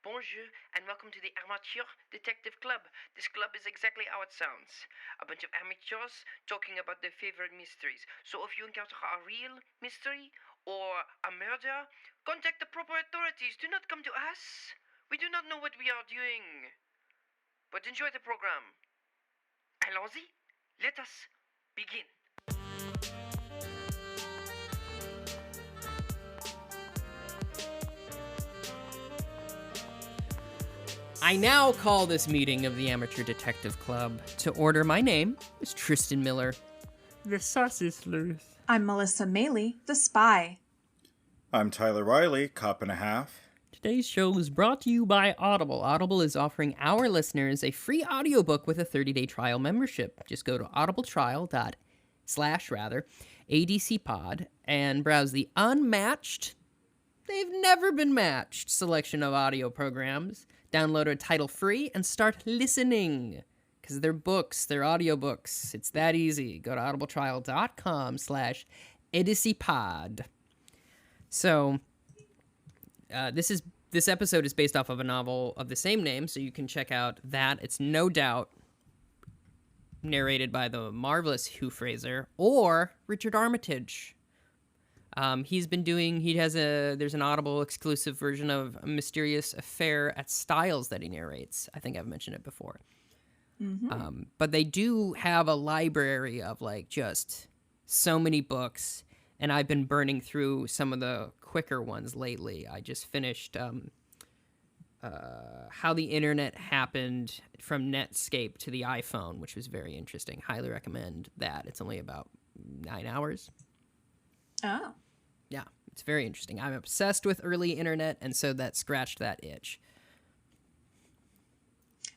bonjour, and welcome to the Amateur Detective Club. This club is exactly how it sounds. A bunch of amateurs talking about their favorite mysteries. So if you encounter a real mystery or a murder, contact the proper authorities. Do not come to us. We do not know what we are doing. But enjoy the program. Allons-y. Let us begin. I now call this meeting of the Amateur Detective Club to order. My name is Tristan Miller, the saucy sleuth. I'm Melissa Meli, the spy. I'm Tyler Riley, cop and a half. Today's show is brought to you by Audible. Audible is offering our listeners a free audiobook with a 30-day trial membership. Just go to audibletrial.com/ADCpod and browse the unmatched, they've never been matched selection of audio programs. Download a title free and start listening. Because they're books, they're audiobooks. It's that easy. Go to audibletrial.com/ADCpod. So, this episode is based off of a novel of the same name, so you can check out that. It's no doubt narrated by the marvelous Hugh Fraser or Richard Armitage. There's an Audible exclusive version of A Mysterious Affair at Styles that he narrates. I think I've mentioned it before. Mm-hmm. But they do have a library of just so many books, and I've been burning through some of the quicker ones lately. I just finished How the Internet Happened from Netscape to the iPhone, which was very interesting. Highly recommend that. It's only about 9 hours. Oh. Yeah, it's very interesting. I'm obsessed with early internet, and so that scratched that itch.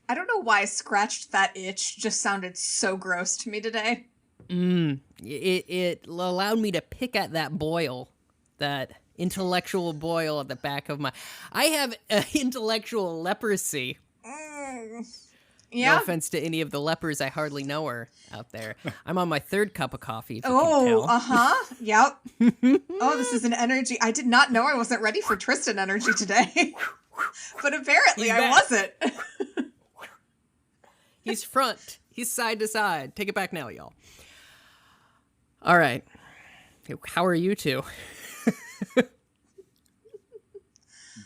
I don't know why scratched that itch just sounded so gross to me today. It allowed me to pick at that boil, that intellectual boil at the back of my... I have intellectual leprosy. Yeah. No offense to any of the lepers, I hardly know her out there. I'm on my third cup of coffee, if you can tell. Yep. Oh, this is an energy. I did not know I wasn't ready for Tristan energy today. But apparently I wasn't. He's front. He's side to side. Take it back now, y'all. All right. How are you two?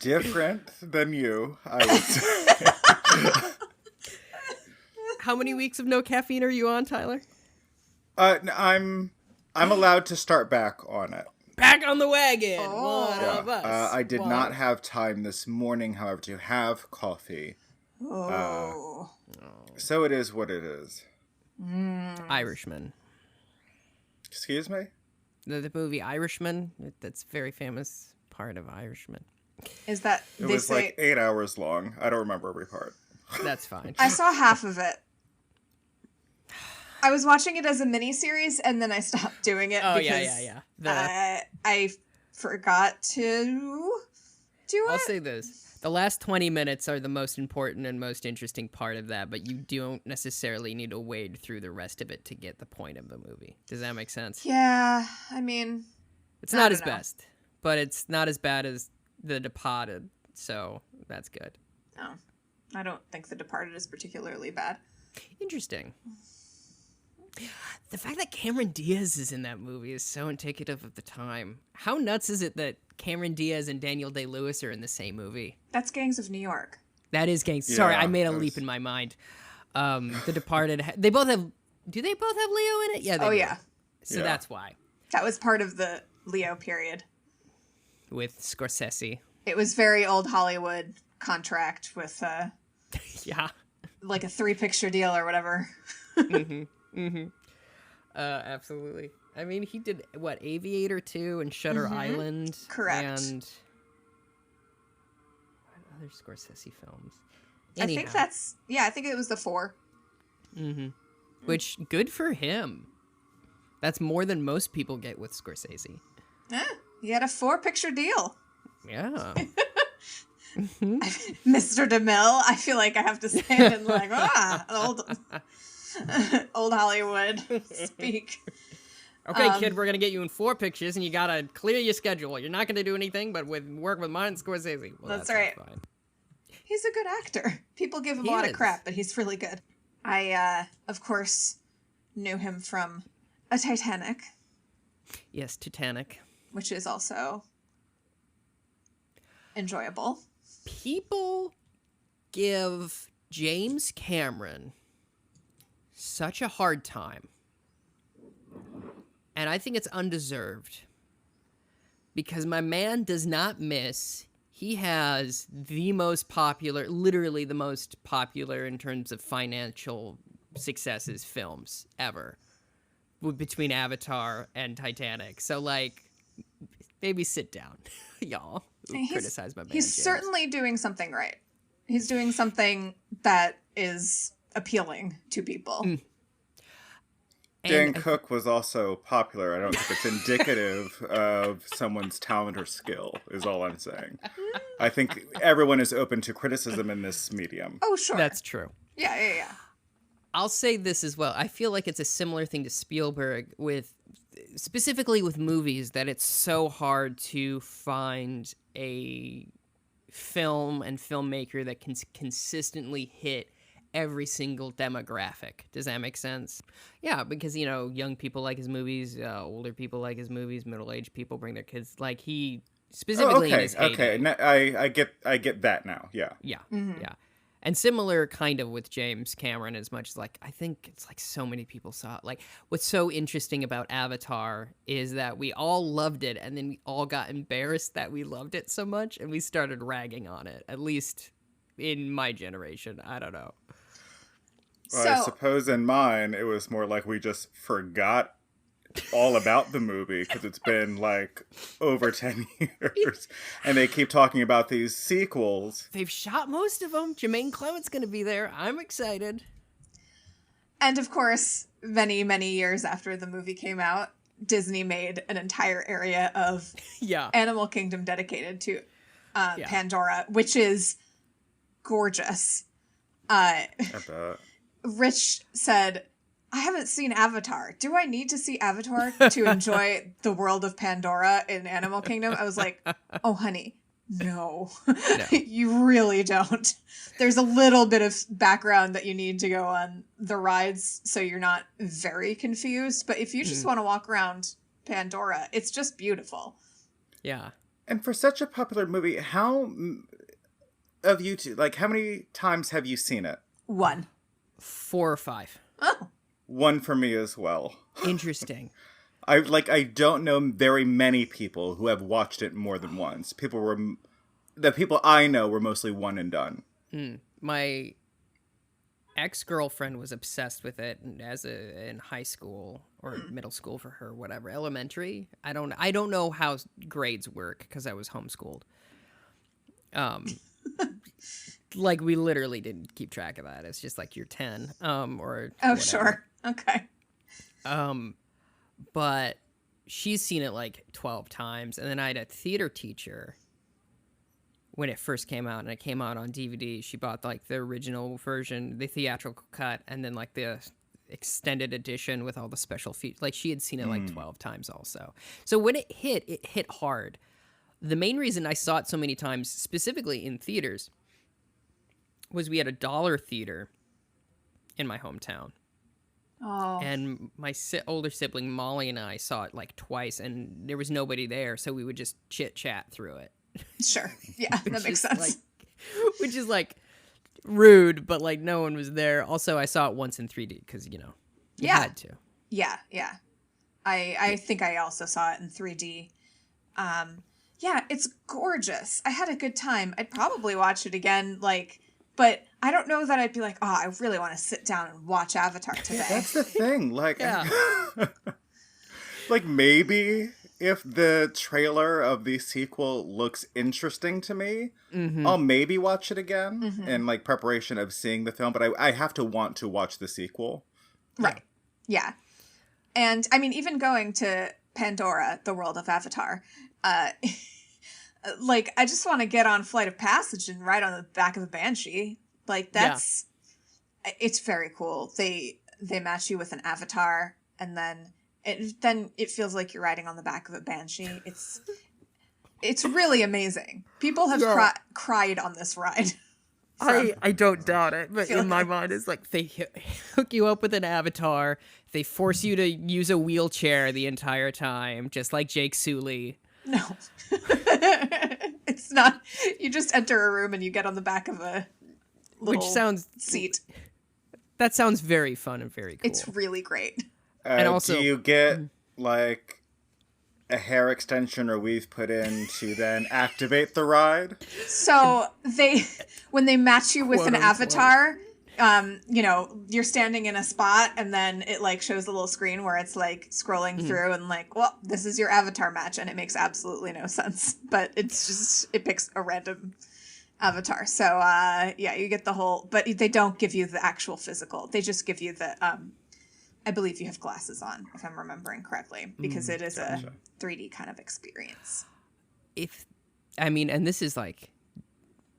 Different than you, I would say. How many weeks of no caffeine are you on, Tyler? I'm allowed to start back on it. Back on the wagon. Oh. One of us. I did not have time this morning, however, to have coffee. So it is what it is. Irishman. Excuse me? The movie Irishman. That's a very famous part of Irishman. Is that... It was 8 hours long. I don't remember every part. That's fine. I saw half of it. I was watching it as a miniseries, and then I stopped doing it because I forgot to do it. I'll say this. The last 20 minutes are the most important and most interesting part of that, but you don't necessarily need to wade through the rest of it to get the point of the movie. Does that make sense? Yeah, I mean... It's not his best, but it's not as bad as The Departed, so that's good. No, I don't think The Departed is particularly bad. Interesting. The fact that Cameron Diaz is in that movie is so indicative of the time. How nuts is it that Cameron Diaz and Daniel Day-Lewis are in the same movie? That's Gangs of New York. That is Gangs. Yeah, sorry, I made a leap in my mind. The Departed. They both have. Do they both have Leo in it? Yeah. They do. Yeah. So that's why. That was part of the Leo period. With Scorsese. It was very old Hollywood contract with. Yeah. Like a 3-picture deal or whatever. Absolutely. I mean, he did, Aviator 2 and Shutter Island? Correct. And what other Scorsese films? Anyhow. I think it was the 4. Which, good for him. That's more than most people get with Scorsese. He had a 4-picture deal. Yeah. Mr. DeMille, I feel like I have to say it in old Hollywood speak. Okay, kid, we're going to get you in 4 pictures, and you got to clear your schedule. You're not going to do anything but work with Martin Scorsese. Well, that's right. Fine. He's a good actor. People give him a lot of crap, but he's really good. I, of course, knew him from A Titanic. Yes, Titanic. Which is also enjoyable. People give James Cameron such a hard time. And I think it's undeserved. Because my man does not miss. He has the most popular, literally the most popular in terms of financial successes films ever. Between Avatar and Titanic. So, like, maybe sit down, y'all. Criticize my man. He's certainly doing something right. He's doing something that is appealing to people. Dan Cook was also popular. I don't think it's indicative of someone's talent or skill, is all I'm saying. I think everyone is open to criticism in this medium. Oh, sure. That's true. Yeah. I'll say this as well. I feel like it's a similar thing to Spielberg specifically with movies, that it's so hard to find a film and filmmaker that can consistently hit every single demographic. Does that make sense? Yeah, because, young people like his movies, older people like his movies, middle-aged people bring their kids. Like, he specifically in his heyday. Okay, I get that now. Yeah. Yeah, yeah. And similar kind of with James Cameron, as much as, like, I think it's like so many people saw it. Like, what's so interesting about Avatar is that we all loved it, and then we all got embarrassed that we loved it so much, and we started ragging on it, at least in my generation. I don't know. Well, I suppose in mine, it was more like we just forgot all about the movie because it's been like over 10 years and they keep talking about these sequels. They've shot most of them. Jermaine Clement's going to be there. I'm excited. And of course, many, many years after the movie came out, Disney made an entire area of Animal Kingdom dedicated to Pandora, which is gorgeous. I bet. Rich said, I haven't seen Avatar. Do I need to see Avatar to enjoy the world of Pandora in Animal Kingdom? I was like, oh, honey, no. You really don't. There's a little bit of background that you need to go on the rides so you're not very confused. But if you just want to walk around Pandora, it's just beautiful. Yeah. And for such a popular movie, how of you two, like, how many times have you seen it? 1. 4 or 5. Oh. 1 for me as well. Interesting. I don't know very many people who have watched it more than once. The people I know were mostly one and done. My ex-girlfriend was obsessed with it in high school or middle school for her, whatever, elementary. I don't know how grades work because I was homeschooled. Like, we literally didn't keep track of that. It's just like you're 10, or whatever. Sure, okay. But she's seen it like 12 times, and then I had a theater teacher when it first came out, and it came out on DVD. She bought like the original version, the theatrical cut, and then like the extended edition with all the special features. Like, she had seen it like 12 times also. So when it hit hard. The main reason I saw it so many times, specifically in theaters, was we had a dollar theater in my hometown. Oh. And my older sibling Molly and I saw it like twice, and there was nobody there, so we would just chit-chat through it. Sure. Yeah, that makes sense. Which is like rude, but like no one was there. Also, I saw it once in 3D because, you had to. Yeah. I think I also saw it in 3D. Yeah, it's gorgeous. I had a good time. I'd probably watch it again, but I don't know that I'd be like, oh, I really want to sit down and watch Avatar today. That's the thing. Like, like maybe if the trailer of the sequel looks interesting to me, I'll maybe watch it again in like preparation of seeing the film. But I have to want to watch the sequel. Right. Yeah. And I mean, even going to Pandora, the world of Avatar, like, I just want to get on Flight of Passage and ride on the back of a Banshee. Like, it's very cool. They match you with an avatar, and then it feels like you're riding on the back of a Banshee. It's really amazing. People have cried on this ride. I don't doubt it, but in my mind, it's like they hook you up with an avatar. They force you to use a wheelchair the entire time, just like Jake Sully. No. It's not. You just enter a room and you get on the back of a little seat. That sounds very fun and very cool. It's really great. And also, do you get, like, a hair extension or weave put in to then activate the ride? So when they match you with an avatar, you're standing in a spot and then it like shows a little screen where it's like scrolling through and like, well, this is your avatar match, and it makes absolutely no sense, but it picks a random avatar. So you get the whole, but they don't give you the actual physical. They just give you the I believe you have glasses on, if I'm remembering correctly, because it is a 3D kind of experience. And this is like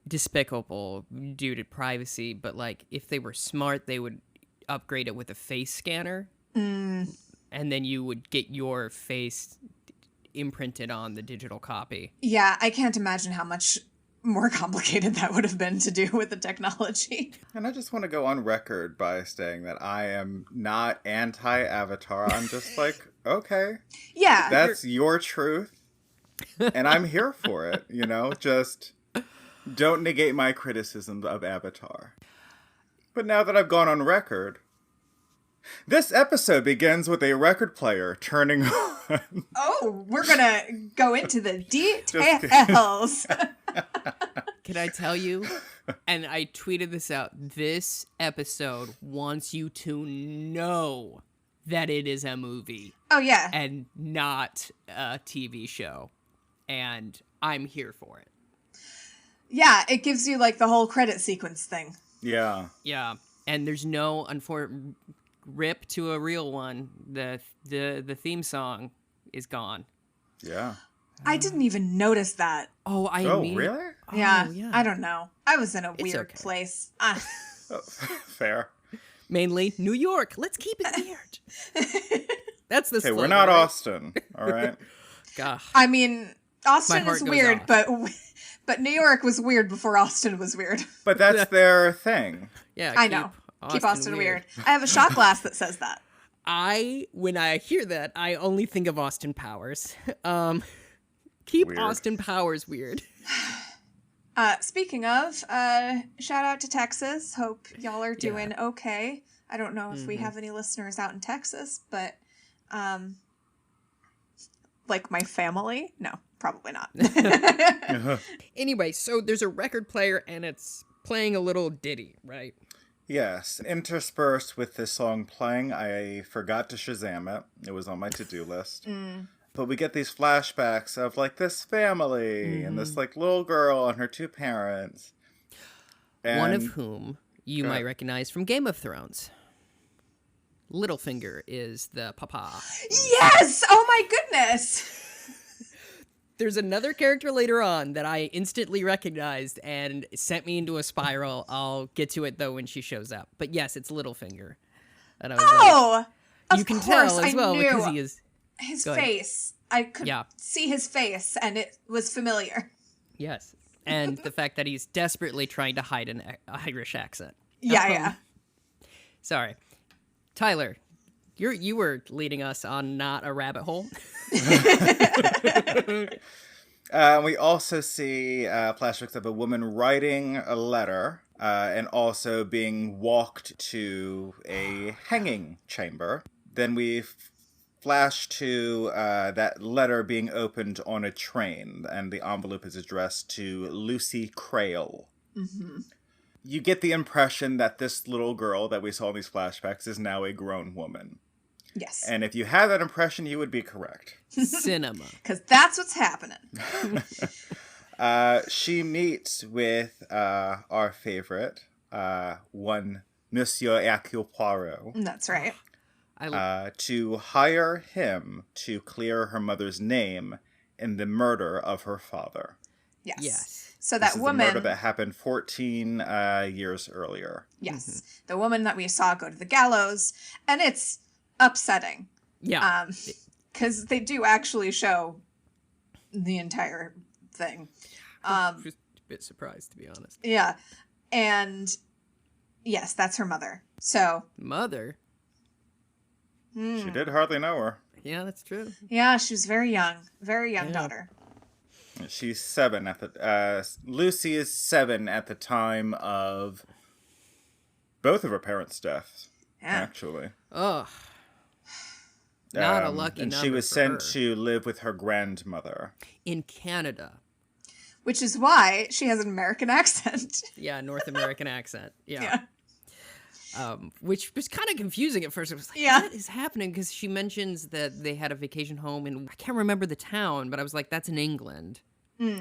despicable due to privacy, but like if they were smart, they would upgrade it with a face scanner, and then you would get your face imprinted on the digital copy. Yeah, I can't imagine how much more complicated that would have been to do with the technology. And I just want to go on record by saying that I am not anti-Avatar. I'm just like, okay. Yeah. That's your truth. And I'm here for it, just don't negate my criticisms of Avatar. But now that I've gone on record, this episode begins with a record player turning on. Oh, we're going to go into the details. Can I tell you? And I tweeted this out. This episode wants you to know that it is a movie. Oh, yeah. And not a TV show. And I'm here for it. Yeah, it gives you like the whole credit sequence thing. Yeah. Yeah. And there's no rip to a real one. The theme song is gone. Yeah. I didn't even notice that. Oh, really? Yeah, I don't know. I was in a weird place. Fair. Mainly New York. Let's keep it weird. That's the slogan, we're not right? Austin, all right? Gosh. I mean, Austin is weird, but New York was weird before Austin was weird. But that's their thing. Yeah, I know. Keep Austin weird. I have a shot glass that says that. When I hear that, I only think of Austin Powers. Keep weird. Austin Powers weird. Speaking of, shout out to Texas. Hope y'all are doing okay. I don't know if we have any listeners out in Texas, but like my family? No, probably not. Anyway, so there's a record player and it's playing a little ditty, right? Yes. Interspersed with this song playing, I forgot to Shazam it. It was on my to-do list. But we get these flashbacks of, like, this family and this, like, little girl and her two parents. And one of whom you might recognize from Game of Thrones. Littlefinger is the papa. Yes! Oh my goodness! There's another character later on that I instantly recognized and sent me into a spiral. I'll get to it, though, when she shows up. But yes, it's Littlefinger. And I was like, you can tell as well because he is... His face. I could see his face, and it was familiar. Yes. And the fact that he's desperately trying to hide an Irish accent. Yeah. Sorry. Tyler, you were leading us on not a rabbit hole. We also see flashbacks of a woman writing a letter and also being walked to a hanging chamber. Then we flash to that letter being opened on a train, and the envelope is addressed to Lucy Crail. Mm-hmm. You get the impression that this little girl that we saw in these flashbacks is now a grown woman. Yes. And if you had that impression, you would be correct. Cinema. Because that's what's happening. She meets with our favorite, one Monsieur Hercule Poirot. That's right. To hire him to clear her mother's name in the murder of her father. Yes. So that woman... the murder that happened 14 years earlier. Yes. Mm-hmm. The woman that we saw go to the gallows. And it's upsetting. Yeah. Because they do actually show the entire thing. I was just a bit surprised, to be honest. Yeah. And yes, that's her mother. So Mother? She did hardly know her. Yeah, that's true. Yeah, she was very young daughter. She's 7 at the... Lucy is 7 at the time of both of her parents' deaths, actually. Ugh. Not a lucky and number she was for sent her. to live with her grandmother. In Canada. Which is why she has an American accent. Yeah, North American accent. Yeah. Which was kind of confusing at first. It was like, what is happening? Because she mentions that they had a vacation home in, I can't remember the town, but I was like, that's in England.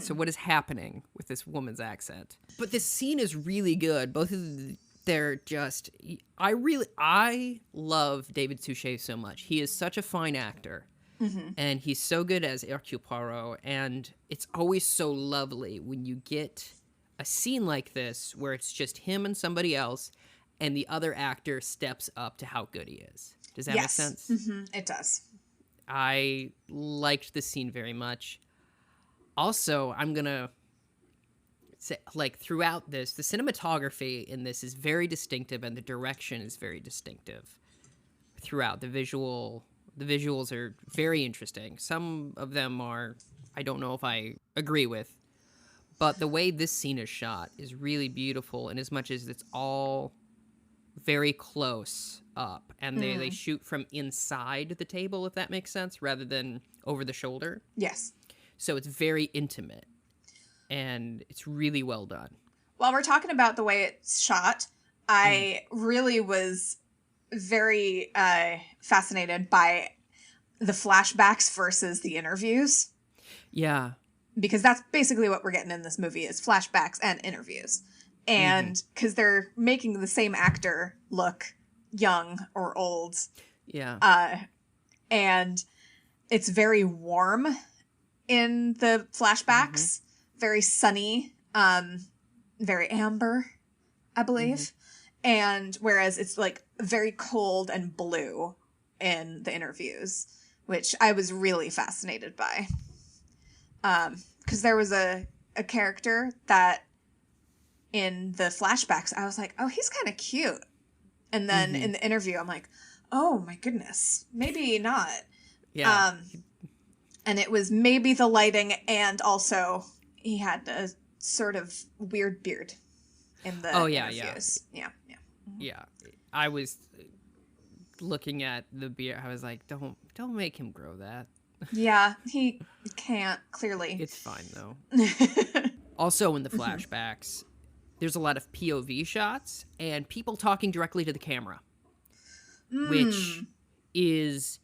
So what is happening with this woman's accent? But this scene is really good. Both of they're just, I love David Suchet so much. He is such a fine actor. And he's so good as Hercule Poirot. And it's always so lovely when you get a scene like this where it's just him and somebody else, and the other actor steps up to how good he is. Does that make sense? It does. I liked this scene very much. Also, I'm going to say, like, throughout this, the cinematography in this is very distinctive, and the direction is very distinctive throughout. The visuals are very interesting. Some of them are, I don't know if I agree with, but the way this scene is shot is really beautiful, in as much as it's all very close up, and they shoot from inside the table, if that makes sense, rather than over the shoulder. Yes. So it's very intimate, and it's really well done. While we're talking about the way it's shot, I really was very fascinated by the flashbacks versus the interviews. Yeah. Because that's basically what we're getting in this movie is flashbacks and interviews. And because they're making the same actor look young or old. Yeah. And it's very warm in the flashbacks. Very sunny. Very amber, I believe. And whereas it's like very cold and blue in the interviews, which I was really fascinated by. Because there was a character that in the flashbacks, I was like, oh, he's kind of cute. And then in the interview, I'm like, oh my goodness, maybe not. Yeah. And it was maybe the lighting, and also he had a sort of weird beard in the interviews. Yeah. Yeah. I was looking at the beard. I was like, don't make him grow that. Yeah, he can't, clearly. It's fine, though. Also, in the flashbacks, there's a lot of POV shots and people talking directly to the camera, which is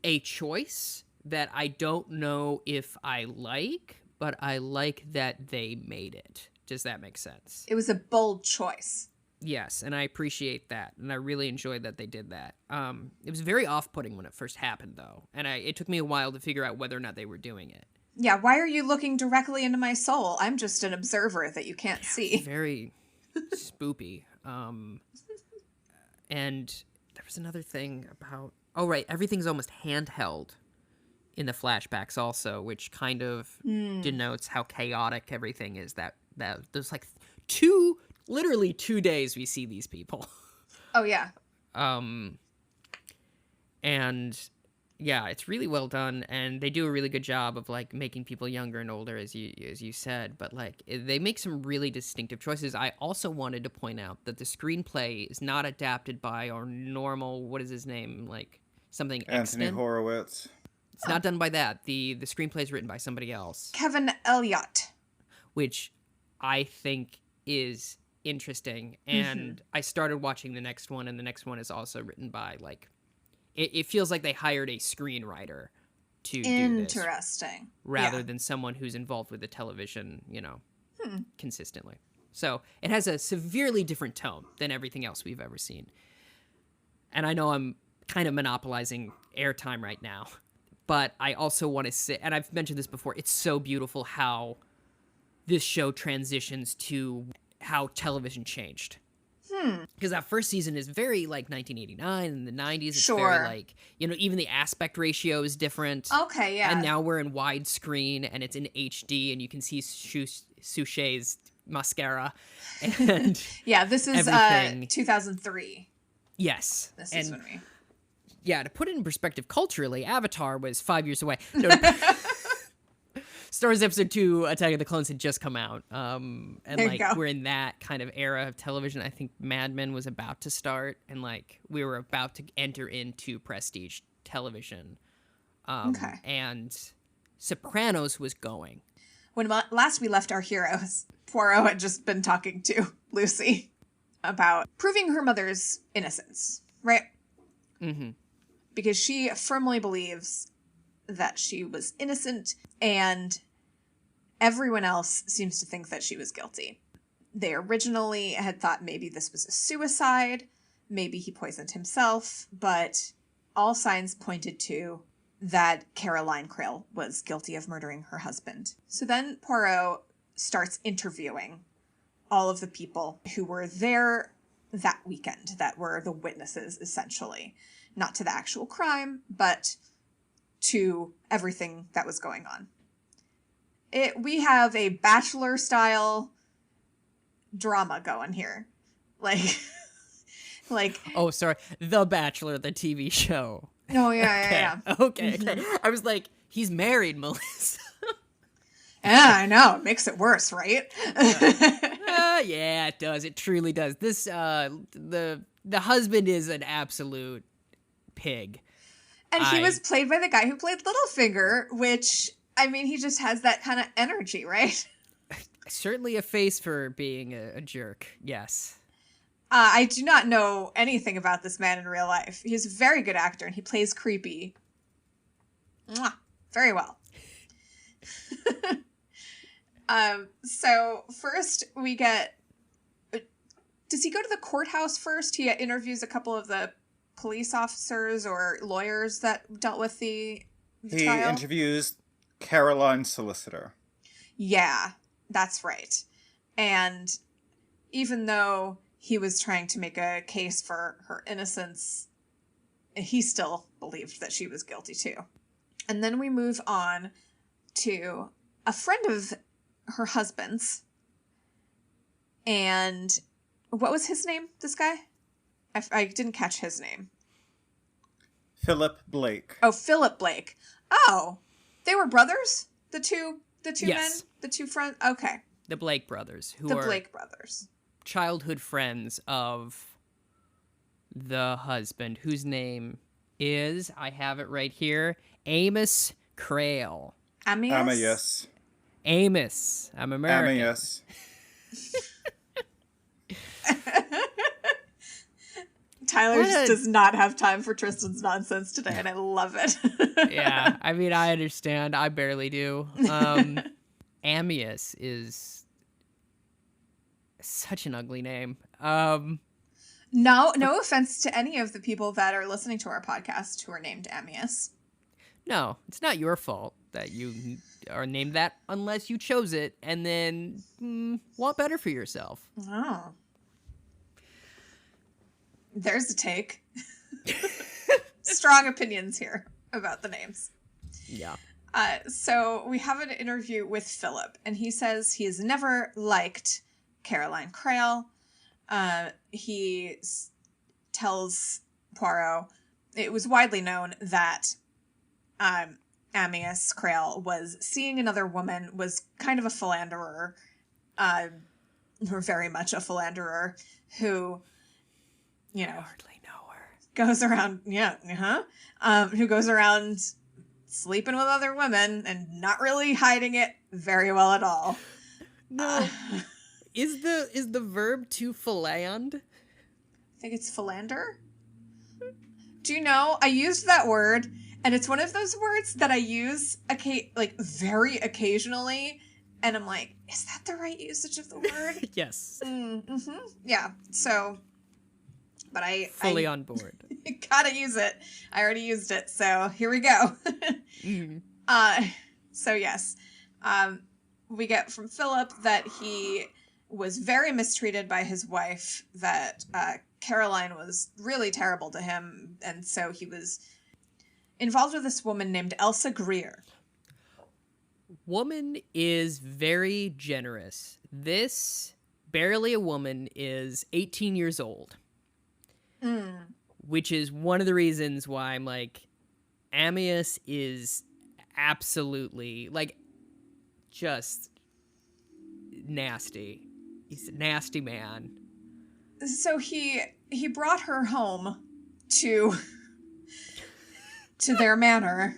a choice that I don't know if I like, but I like that they made it. Does that make sense? It was a bold choice. Yes, and I appreciate that, and I really enjoyed that they did that. It was very off-putting when it first happened, though, and it took me a while to figure out whether or not they were doing it. Yeah, why are you looking directly into my soul? I'm just an observer that you can't see. Very spoopy. And there was another thing about... Oh, right, everything's almost handheld in the flashbacks also, which kind of denotes how chaotic everything is. That there's like literally 2 days we see these people. Oh, yeah. And yeah, it's really well done, and they do a really good job of like making people younger and older, as you said, but like they make some really distinctive choices. I also wanted to point out that the screenplay is not adapted by our normal, what is his name, like something Anthony Exton? Horowitz. It's not done by that. The screenplay is written by somebody else, Kevin Elliott. which I think is interesting. And I started watching the next one, and the next one is also written by like, it feels like they hired a screenwriter to do this. Interesting. Rather than someone who's involved with the television, consistently. So it has a severely different tone than everything else we've ever seen. And I know I'm kind of monopolizing airtime right now, but I also want to say, and I've mentioned this before, it's so beautiful how this show transitions to how television changed. Because that first season is very like 1989 and the 90s. It's very like, even the aspect ratio is different. Okay, yeah. And now we're in widescreen and it's in HD and you can see Suchet's mascara and yeah, this is everything. 2003. Yes. This is when we... Yeah, to put it in perspective culturally, Avatar was 5 years away. No, Star Wars Episode 2, Attack of the Clones had just come out. And like we're in that kind of era of television. I think Mad Men was about to start, and like we were about to enter into prestige television. And Sopranos was going. When last we left our heroes, Poirot had just been talking to Lucy about proving her mother's innocence, right? Mm-hmm. Because she firmly believes that she was innocent, and everyone else seems to think that she was guilty. They originally had thought maybe this was a suicide, maybe he poisoned himself, but all signs pointed to that Caroline Krill was guilty of murdering her husband. So then Poirot starts interviewing all of the people who were there that weekend, that were the witnesses, essentially. Not to the actual crime, but to everything that was going on. We have a Bachelor-style drama going here. Like... Oh, sorry. The Bachelor, the TV show. Oh, yeah. Okay. I was like, he's married, Melissa. Yeah, I know. It makes it worse, right? Yeah, it does. It truly does. This, the husband is an absolute pig. And he was played by the guy who played Littlefinger, which, I mean, he just has that kind of energy, right? Certainly a face for being a jerk, yes. I do not know anything about this man in real life. He's a very good actor, and he plays creepy. Mwah, very well. So first we get... Does he go to the courthouse first? He interviews a couple of the police officers or lawyers that dealt with the trial? He interviews Caroline's solicitor. Yeah, that's right. And even though he was trying to make a case for her innocence, he still believed that she was guilty too. And then we move on to a friend of her husband's. And what was his name, this guy? I didn't catch his name. Philip Blake. Oh, Philip Blake. Oh, they were brothers? The two Yes. men? The two friends? Okay. The Blake brothers, who The are Blake brothers. childhood friends of the husband, whose name is, I have it right here, Amos Crale. Amias? Amos. I'm American. Amias. Tyler just does not have time for Tristan's nonsense today, and I love it. Yeah, I mean, I understand. I barely do. Amias is such an ugly name. No offense to any of the people that are listening to our podcast who are named Amias. No, it's not your fault that you are named that unless you chose it and then want better for yourself. Oh. There's a take. Strong opinions here about the names. Yeah. So we have an interview with Philip, and he says he has never liked Caroline Krill. He tells Poirot it was widely known that Amias Krill was seeing another woman, was kind of a philanderer, or very much a philanderer, who, you know, Hardly know her. goes around, who goes around sleeping with other women and not really hiding it very well at all. No. Is the verb to philand? I think it's philander. Do you know, I used that word, and it's one of those words that I use very occasionally, and I'm like, is that the right usage of the word? Yes. Mm-hmm. Yeah, so, but I Fully on board. gotta use it. I already used it, so here we go. So yes, we get from Philip that he was very mistreated by his wife, that Caroline was really terrible to him, and so he was involved with this woman named Elsa Greer. woman is very generous. This barely a woman is 18 years old. Which is one of the reasons why I'm like, Amyas is absolutely, like, just nasty. He's a nasty man. So he brought her home to their manor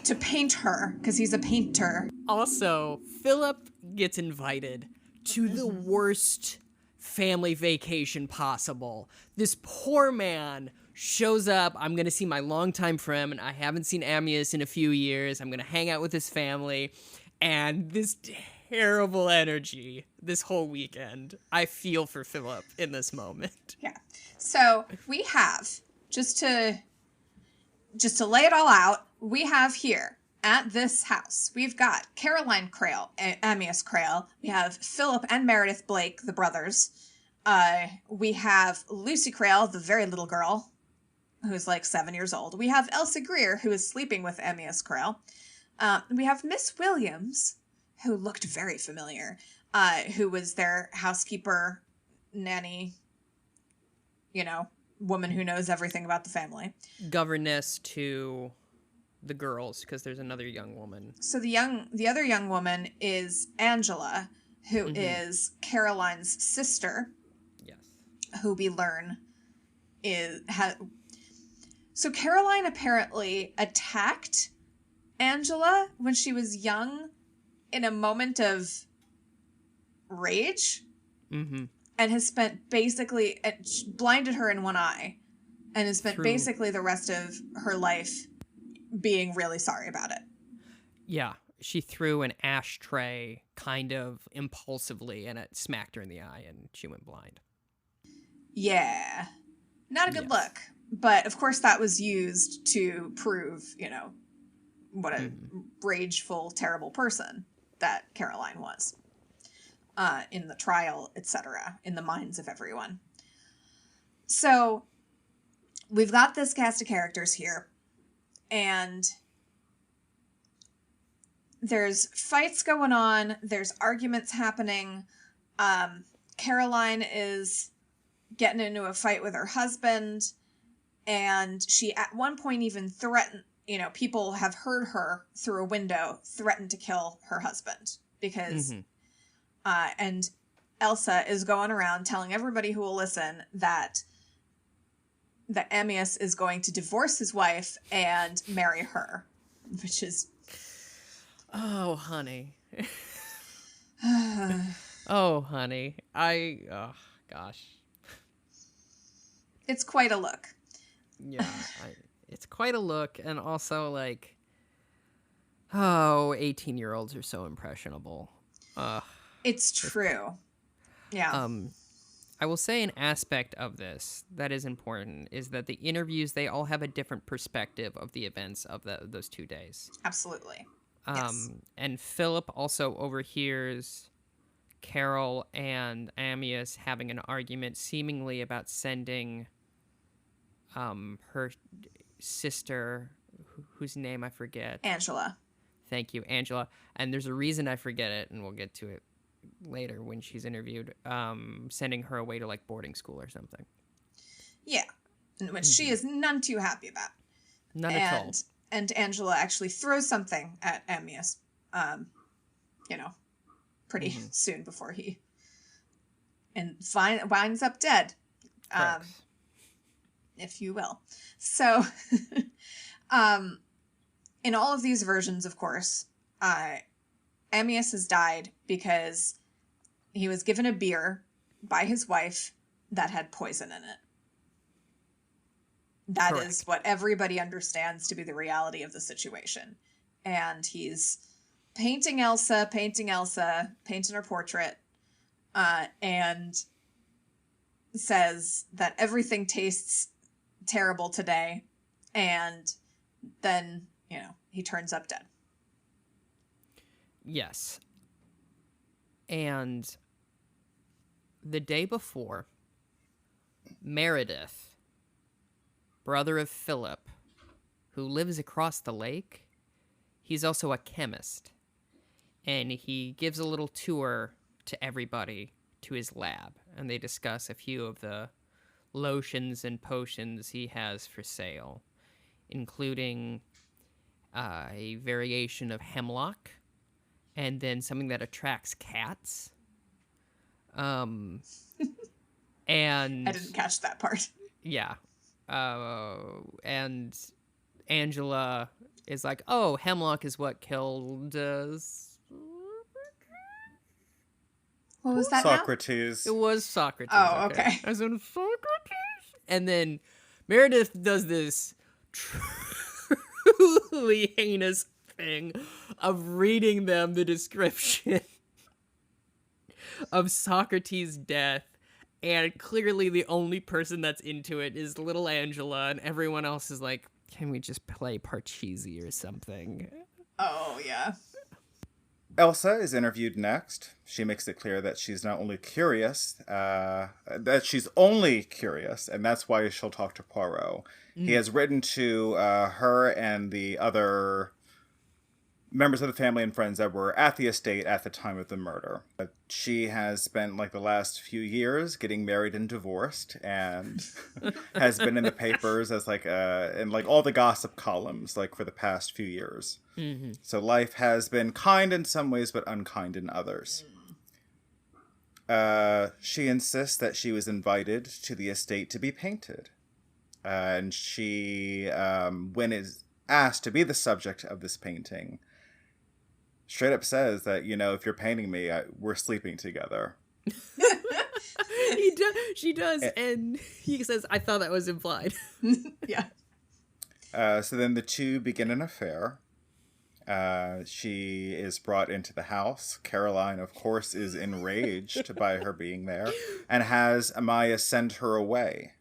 to paint her, because he's a painter. Also, Philip gets invited to the worst family vacation possible. This poor man shows up. I'm going to see my longtime friend. I haven't seen Amyas in a few years. I'm going to hang out with his family. And this terrible energy this whole weekend. I feel for Philip in this moment. Yeah. So we have, just to lay it all out, we have here at this house, we've got Caroline Crail, Amyas Crail. We have Philip and Meredith Blake, the brothers. We have Lucy Crail, the very little girl, who's like 7 years old. We have Elsa Greer, who is sleeping with Amyas Crail. We have Miss Williams, who looked very familiar, who was their housekeeper, nanny, woman who knows everything about the family. Governess to the girls, because there's another young woman. So the other young woman is Angela, who is Caroline's sister. Yes. Who we learn so Caroline apparently attacked Angela when she was young in a moment of rage. And has spent basically, blinded her in one eye, and has spent basically the rest of her life being really sorry about it. Yeah, she threw an ashtray kind of impulsively, and it smacked her in the eye, and she went blind. Yeah. Not a good look. But, of course, that was used to prove, what a rageful, terrible person that Caroline was. In the trial, etc., in the minds of everyone. So, we've got this cast of characters here, and there's fights going on, there's arguments happening. Caroline is getting into a fight with her husband, and she at one point even threatened, people have heard her through a window threaten to kill her husband, because and Elsa is going around telling everybody who will listen that Amyas is going to divorce his wife and marry her, which is... Oh, honey. Oh, honey. Oh, gosh. It's quite a look. Yeah, it's quite a look, and also, like, 18-year-olds are so impressionable. It's true. Yeah. I will say an aspect of this that is important is that the interviews, they all have a different perspective of the events of those 2 days. Absolutely. Yes. And Philip also overhears Carol and Amyas having an argument seemingly about sending her sister, whose name I forget. Angela. Thank you, Angela. And there's a reason I forget it, and we'll get to it later when she's interviewed, sending her away to, like, boarding school or something. Yeah, which she is none too happy about. None at all. And Angela actually throws something at Amyas, pretty soon before he winds up dead, if you will. So, in all of these versions, of course, Amyas has died because he was given a beer by his wife that had poison in it. That is what everybody understands to be the reality of the situation. And he's painting Elsa, painting her portrait, and says that everything tastes terrible today. And then, he turns up dead. Yes. And the day before, Meredith, brother of Philip, who lives across the lake, he's also a chemist. and he gives a little tour to everybody to his lab, and they discuss a few of the lotions and potions he has for sale, including a variation of hemlock, and then something that attracts cats. And I didn't catch that part. Yeah. And Angela is like, oh, hemlock is what killed What was that now? Socrates. It was Socrates. Oh, okay. As in Socrates. And then Meredith does this truly heinous thing of reading them the description of Socrates' death. And clearly the only person that's into it is little Angela, and everyone else is like, can we just play Parcheesi or something? Oh, yeah. Elsa is interviewed next. She makes it clear that she's not only curious, that she's only curious, and that's why she'll talk to Poirot. He has written to her and the other members of the family and friends that were at the estate at the time of the murder. She has spent like the last few years getting married and divorced, and has been in the papers as like in like all the gossip columns like for the past few years. Mm-hmm. So life has been kind in some ways but unkind in others. She insists that she was invited to the estate to be painted, and she when is asked to be the subject of this painting, straight up says that, you know, if you're painting me, we're sleeping together. She does, and he says, I thought that was implied. Yeah. So then the two begin an affair. She is brought into the house. Caroline, of course, is enraged by her being there, and has Amaya send her away.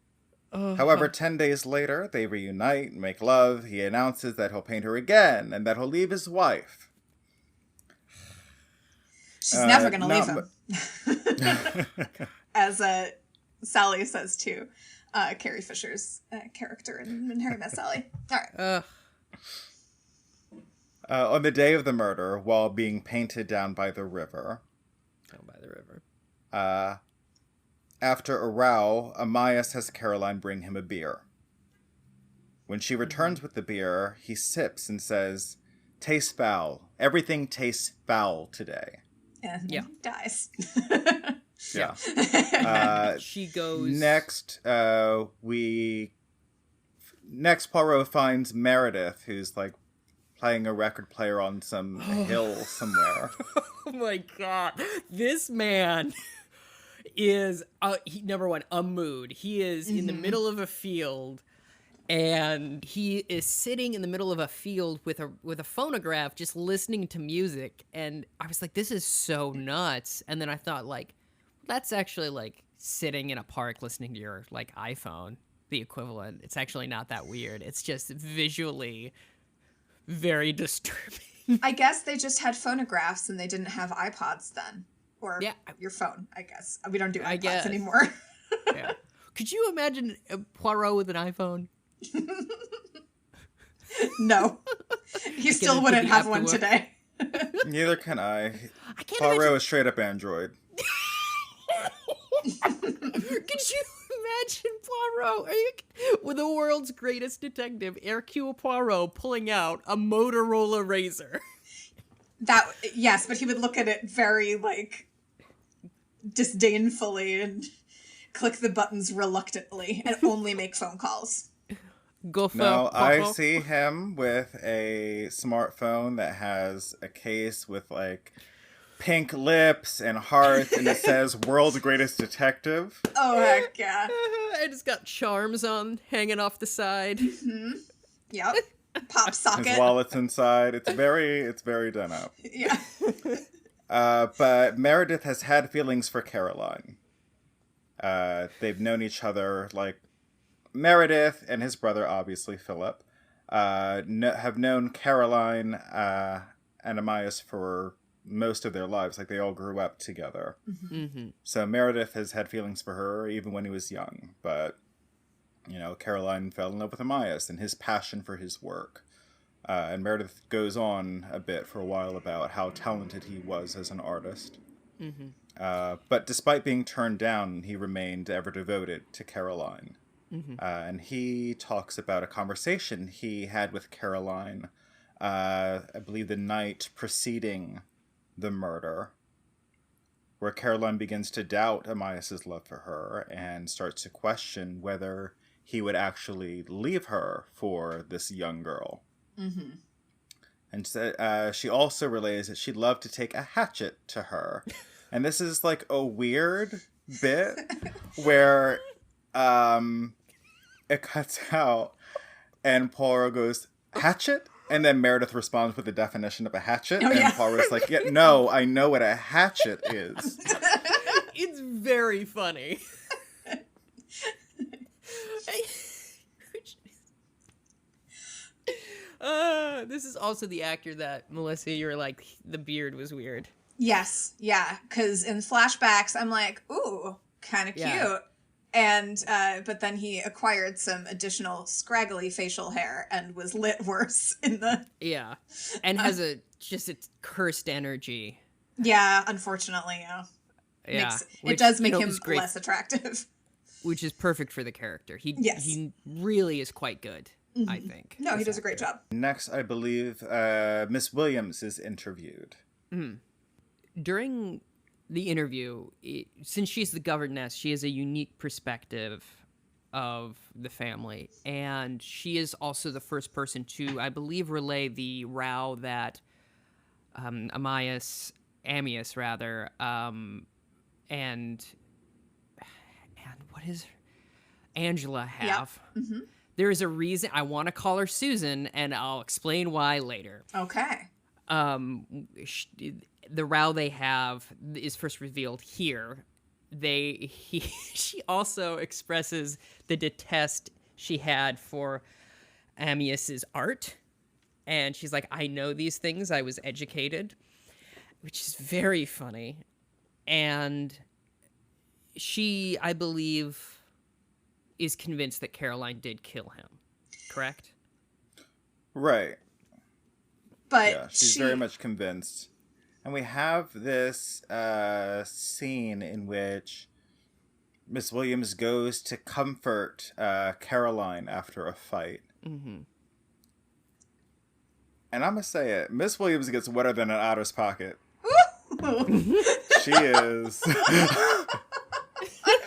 However, 10 days later, they reunite and make love. He announces that he'll paint her again, and that he'll leave his wife. She's never going to leave him. As Sally says to Carrie Fisher's character in Harry Met Sally. All right. On the day of the murder, while being painted down by the river. After a row, Amias has Caroline bring him a beer. When she returns with the beer, he sips and says, "Tastes foul. Everything tastes foul today." And he dies. Yeah. She goes... Next, Poirot finds Meredith, who's like playing a record player on some hill somewhere. Oh my god. This man is, number one, a mood. He is in the middle of a field, and he is sitting in the middle of a field with a phonograph just listening to music. And I was like, this is so nuts. And then I thought, like, that's actually like sitting in a park listening to your like iPhone, the equivalent. It's actually not that weird. It's just visually very disturbing. I guess they just had phonographs and they didn't have iPods then. Or your phone, I guess. We don't do iPods anymore. Yeah. Could you imagine Poirot with an iPhone? No. He still wouldn't have one today. Neither can I. Poirot is straight up Android. Could you imagine Poirot with the world's greatest detective, Hercule Poirot, pulling out a Motorola Razr? Yes, but he would look at it very, like, disdainfully and click the buttons reluctantly and only make phone calls. No, I see him with a smartphone that has a case with, like, pink lips and hearts, and it says "World's Greatest Detective." Oh, heck yeah. And it's got charms on hanging off the side. Mm-hmm. Yep. Pop socket. His wallet's inside. It's very done up. Yeah. But Meredith has had feelings for Caroline. They've known each other, like, Meredith and his brother, obviously, Philip, have known Caroline and Amias for most of their lives. Like, they all grew up together. Mm-hmm. So Meredith has had feelings for her even when he was young. But, you know, Caroline fell in love with Amias and his passion for his work. And Meredith goes on a bit for a while about how talented he was as an artist. But despite being turned down, he remained ever devoted to Caroline. And he talks about a conversation he had with Caroline, I believe the night preceding the murder, where Caroline begins to doubt Amias's love for her and starts to question whether he would actually leave her for this young girl. And so, she also relays that she'd love to take a hatchet to her. And this is like a weird bit where it cuts out and Poirot goes, hatchet? And then Meredith responds with the definition of a hatchet. And Poirot's like, yeah, no, I know what a hatchet is. It's very funny. This is also the actor that, Melissa, you were like, the beard was weird. Yes, yeah, because in flashbacks, I'm like, ooh, kind of cute. Yeah. And, but then he acquired some additional scraggly facial hair and was lit worse in the... Yeah, and has a cursed energy. Yeah, unfortunately, yeah. Yeah. It does make him less attractive. Which is perfect for the character. He really is quite good, I think. No, he does a great job. Next, I believe Miss Williams is interviewed. During the interview, since she's the governess, she has a unique perspective of the family. And she is also the first person to, I believe, relay the row that Amias, and what is Angela have. Yep. There is a reason. I want to call her Susan, and I'll explain why later. Okay. The row they have is first revealed here. She also expresses the detest she had for Amias's art, and she's like, I know these things, I was educated, which is very funny. And she, I believe, is convinced that Caroline did kill him, correct? Right. But yeah, she's very much convinced. And we have this scene in which Miss Williams goes to comfort Caroline after a fight. And I'm going to say it. Miss Williams gets wetter than an otter's pocket. She is. I've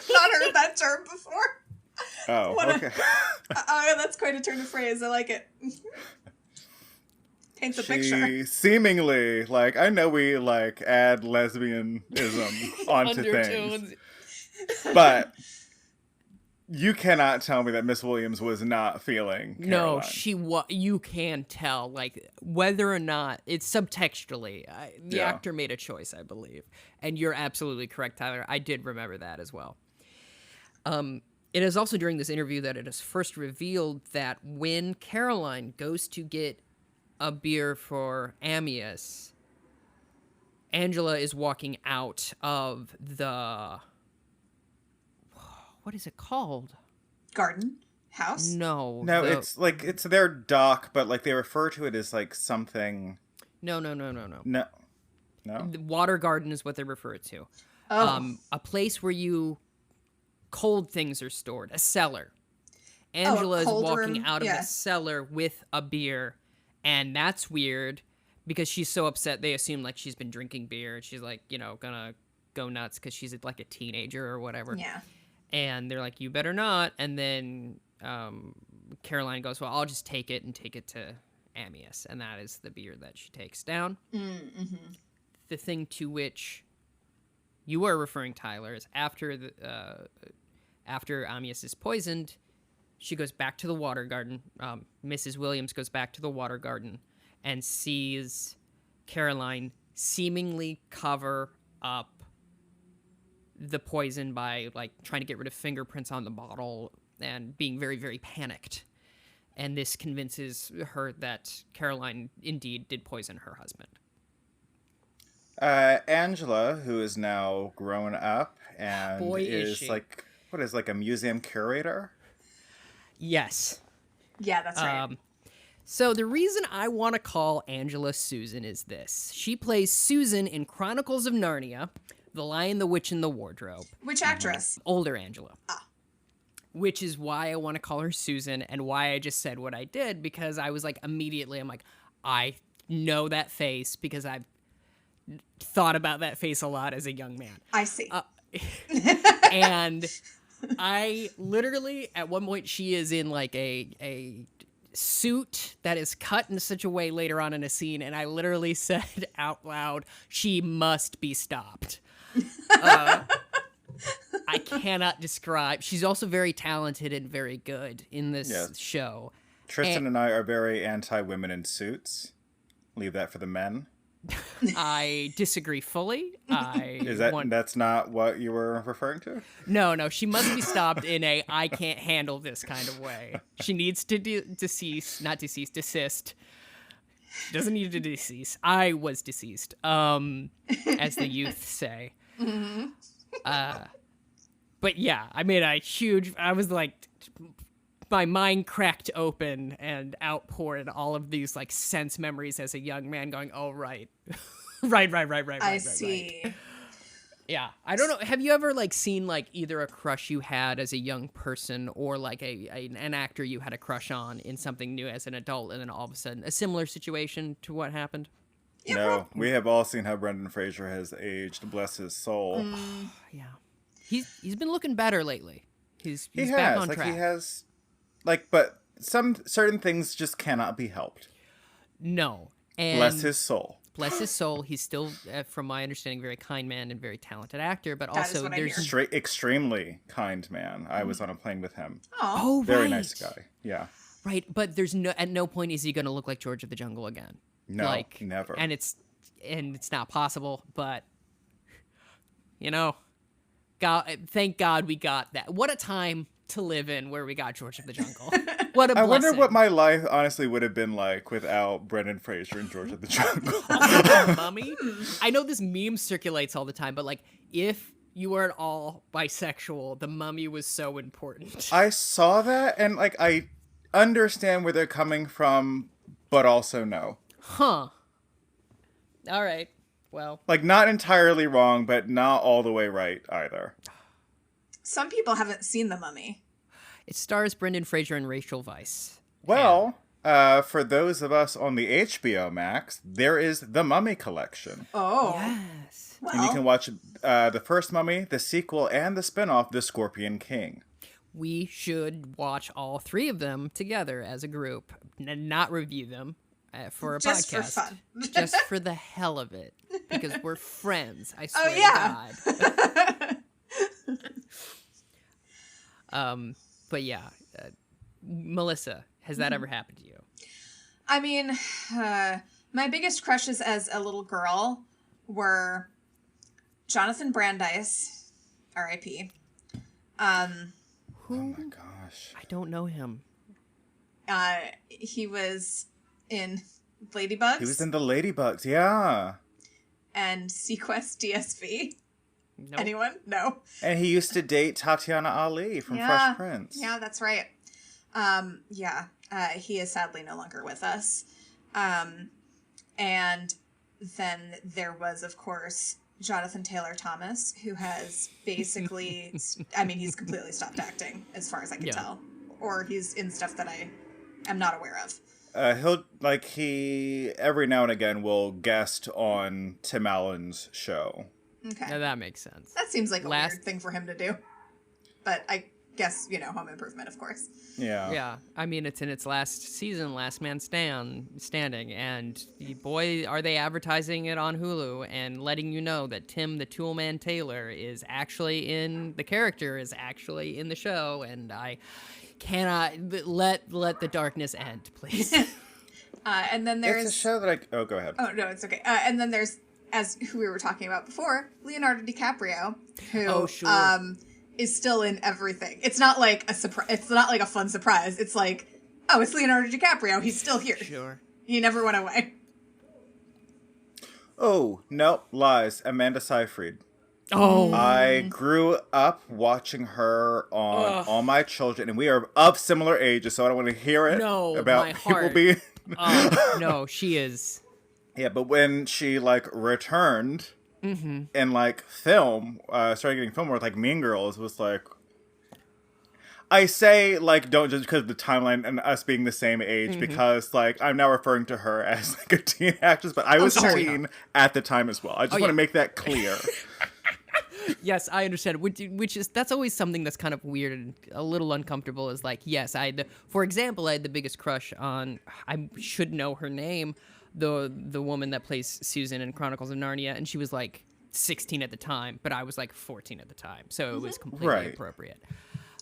not heard that term before. Oh, okay. That's quite a turn of phrase. I like it. Paints a picture. Seemingly, like, I know we, like, add lesbianism onto things. But you cannot tell me that Miss Williams was not feeling Caroline. No, you can tell, like, whether or not, it's subtextually. The actor made a choice, I believe. And you're absolutely correct, Tyler. I did remember that as well. It is also during this interview that it is first revealed that when Caroline goes to get a beer for Amias, Angela is walking out of the... What is it called? Garden? House? No. No, it's like, it's their dock, but like they refer to it as like something... No. No? The water garden is what they refer it to. Oh. A place where cold things are stored. A cellar. Angela is walking out of the cellar with a beer, and that's weird because she's so upset. They assume like she's been drinking beer. She's like, gonna go nuts because she's like a teenager or whatever. Yeah. And they're like, you better not. And then Caroline goes, well, I'll just take it and take it to Amias. And that is the beer that she takes down. Mm-hmm. The thing to which you are referring, Tyler, is after Amias is poisoned, she goes back to the water garden. Mrs. Williams goes back to the water garden and sees Caroline seemingly cover up the poison by like trying to get rid of fingerprints on the bottle and being very, very panicked. And this convinces her that Caroline indeed did poison her husband. Angela, who is now grown up and is like, what is like a museum curator? Yes. Yeah, that's right. So the reason I want to call Angela Susan is this. She plays Susan in Chronicles of Narnia, The Lion, the Witch, and the Wardrobe. Which actress? Older Angela. Ah. Which is why I want to call her Susan and why I just said what I did, because I was like, immediately, I'm like, I know that face because I've thought about that face a lot as a young man. I see. And I literally, at one point, she is in like a suit that is cut in such a way later on in a scene, and I literally said out loud, she must be stopped. I cannot describe. She's also very talented and very good in this show. Tristan and I are very anti-women in suits. Leave that for the men. I disagree fully. That's not what you were referring to? No, she must be stopped in a I can't handle this kind of way. She needs to desist. She doesn't need to decease. I was deceased, as the youth say. Mm-hmm. But yeah, I made I was like, my mind cracked open and outpoured all of these like sense memories as a young man going, oh, right. right. I see. Right. Yeah. I don't know. Have you ever like seen like either a crush you had as a young person or like an actor you had a crush on in something new as an adult, and then all of a sudden a similar situation to what happened? Yeah, no, we have all seen how Brendan Fraser has aged. Bless his soul. Yeah. He's been looking better lately. He's he back has. on Like track. he has, like, but some certain things just cannot be helped. No. And Bless his soul. Bless his soul. He's still, from my understanding, very kind man and very talented actor. But That is also, what I there's hear. Extremely kind man. I was on a plane with him. Oh, right. Very nice guy. Yeah. Right, but there's at no point is he going to look like George of the Jungle again. No, like, never. And it's not possible. But God, thank God we got that. What a time to live in where we got George of the Jungle. What a blessing. I wonder what my life honestly would have been like without Brendan Fraser and George of the Jungle. Mummy. I know this meme circulates all the time, but like if you were at all bisexual, the Mummy was so important. I saw that and like I understand where they're coming from, but also no. Huh. All right. Well, like not entirely wrong, but not all the way right either. some people haven't seen The Mummy. it stars Brendan Fraser and Rachel Weisz. Well, for those of us on the HBO Max, there is the Mummy collection. Oh. Yes. Well, And you can watch the first Mummy, the sequel, and the spinoff, The Scorpion King. We should watch all three of them together as a group and not review them for a just podcast. for fun. Just for the hell of it. Because we're friends, I swear yeah. to God. But yeah, Melissa, has that ever happened to you? I mean, my biggest crushes as a little girl were Jonathan Brandis, R.I.P. Oh my gosh. I don't know him. He was in Ladybugs. He was in the Ladybugs, yeah. And Sequest DSV. Nope. Anyone? No. And he used to date Tatiana Ali from Fresh Prince. Yeah, that's right. He is sadly no longer with us. And then there was, of course, Jonathan Taylor Thomas, who has basically, he's completely stopped acting, as far as I can tell. Or he's in stuff that I am not aware of. He every now and again will guest on Tim Allen's show. Okay. Now that makes sense. That seems like a weird thing for him to do. But I guess, Home Improvement, of course. Yeah. Yeah. I mean, it's in its last season, Last Man Standing, and boy, are they advertising it on Hulu and letting you know that Tim the Toolman Taylor is actually in the show, and I cannot let the darkness end, please. And then there's... It's a show that Oh, go ahead. Oh, no, it's okay. And then there's, who we were talking about before, Leonardo DiCaprio, who is still in everything. It's not like a surprise. It's not like a fun surprise. It's like, oh, it's Leonardo DiCaprio. He's still here. Sure. He never went away. Oh, no, lies. Amanda Seyfried. Oh. I grew up watching her on All My Children, and we are of similar ages, so I don't want to hear it about people being Oh, no, she is. Yeah, but when she, like, returned and, like, started getting film work, like, Mean Girls was, like... I say, like, don't just because of the timeline and us being the same age, because, like, I'm now referring to her as, like, a teen actress, but I was a teen at the time as well. I just want to make that clear. Yes, I understand. That's always something that's kind of weird and a little uncomfortable. Is like, yes, for example, I had the biggest crush on. I should know her name, the woman that plays Susan in Chronicles of Narnia, and she was like 16 at the time, but I was like 14 at the time, so it was completely appropriate.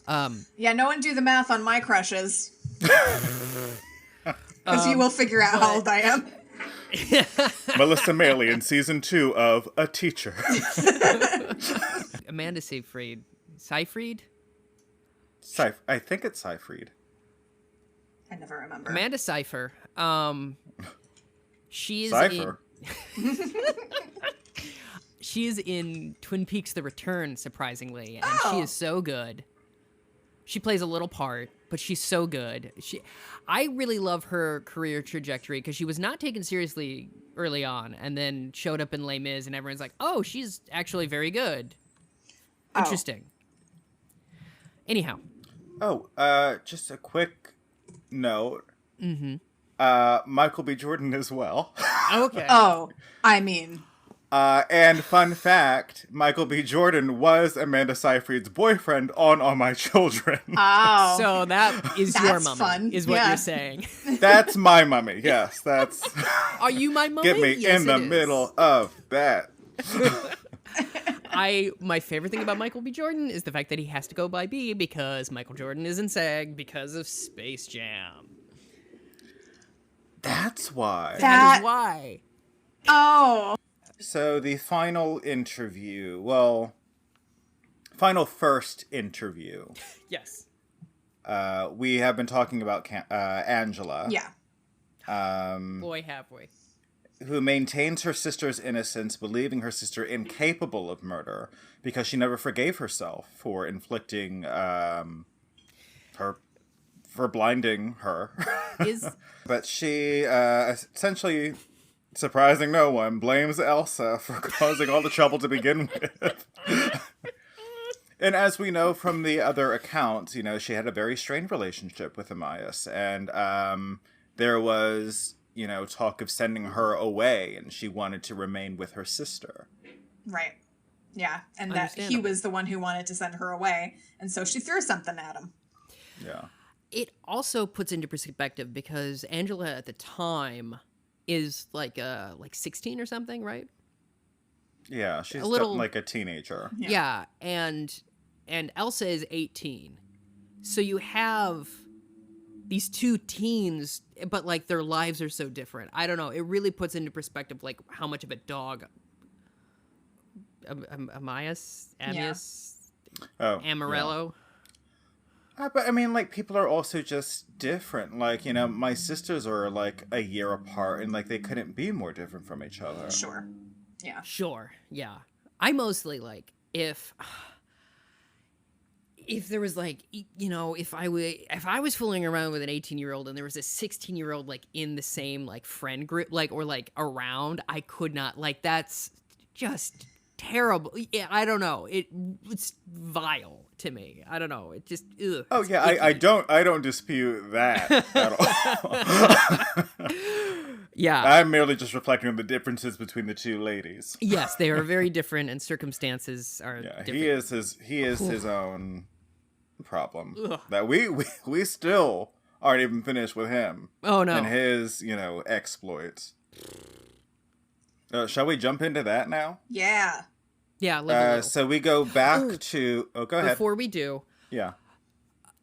Yeah, no one do the math on my crushes, because you will figure out how old I am. Melissa Meli in season 2 of A Teacher. Amanda Seyfried. Seyfried? I think it's Seyfried. I never remember. Amanda Seyfried. She is Cypher. She is in Twin Peaks: The Return, surprisingly, and she is so good. She plays a little part, but she's so good. I really love her career trajectory because she was not taken seriously early on, and then showed up in Les Mis, and everyone's like, "Oh, she's actually very good." Interesting. Anyhow. Just a quick note. Michael B. Jordan as well. Okay. I mean. And fun fact, Michael B. Jordan was Amanda Seyfried's boyfriend on All My Children. Oh. So that is your mummy, fun. is what you're saying. That's my mummy, yes. That's. Are you my mummy? Get me Yes, in the middle of that. My favorite thing about Michael B. Jordan is the fact that he has to go by B because Michael Jordan is in SAG because of Space Jam. That's why. That is why. Oh. So the final first interview. Yes. We have been talking about Angela. Yeah. Boy, have we. Who maintains her sister's innocence, believing her sister incapable of murder because she never forgave herself for inflicting for blinding her. But she essentially, surprising no one, blames Elsa for causing all the trouble to begin with. And as we know from the other accounts, she had a very strained relationship with Amias, and there was, talk of sending her away, and she wanted to remain with her sister. Right. Yeah, and that he was the one who wanted to send her away, and so she threw something at him. Yeah. It also puts into perspective because Angela at the time is like 16 or something, right? Yeah, she's like a teenager. Yeah, and Elsa is 18. So you have these two teens, but like their lives are so different. I don't know. It really puts into perspective like how much of a dog Amias, Amarello. Yeah. But I mean, like, people are also just different. Like, my sisters are like a year apart, and like they couldn't be more different from each other. Sure. Yeah. Sure. Yeah. I mostly like if there was like, if I was fooling around with an 18-year-old and there was a 16-year-old like in the same like friend group, like, or like around, I could not, like, that's just terrible. Yeah, I don't know. It's vile to me. I don't know. It just ugh. Oh yeah, I don't dispute that at all. Yeah. I'm merely just reflecting on the differences between the two ladies. Yes, they are very different, and circumstances are different. He is his own problem. Ugh. That we still aren't even finished with him. Oh no. And his, exploits. Shall we jump into that now? Yeah. Yeah. So we go back to. Oh, go ahead. Before we do. Yeah.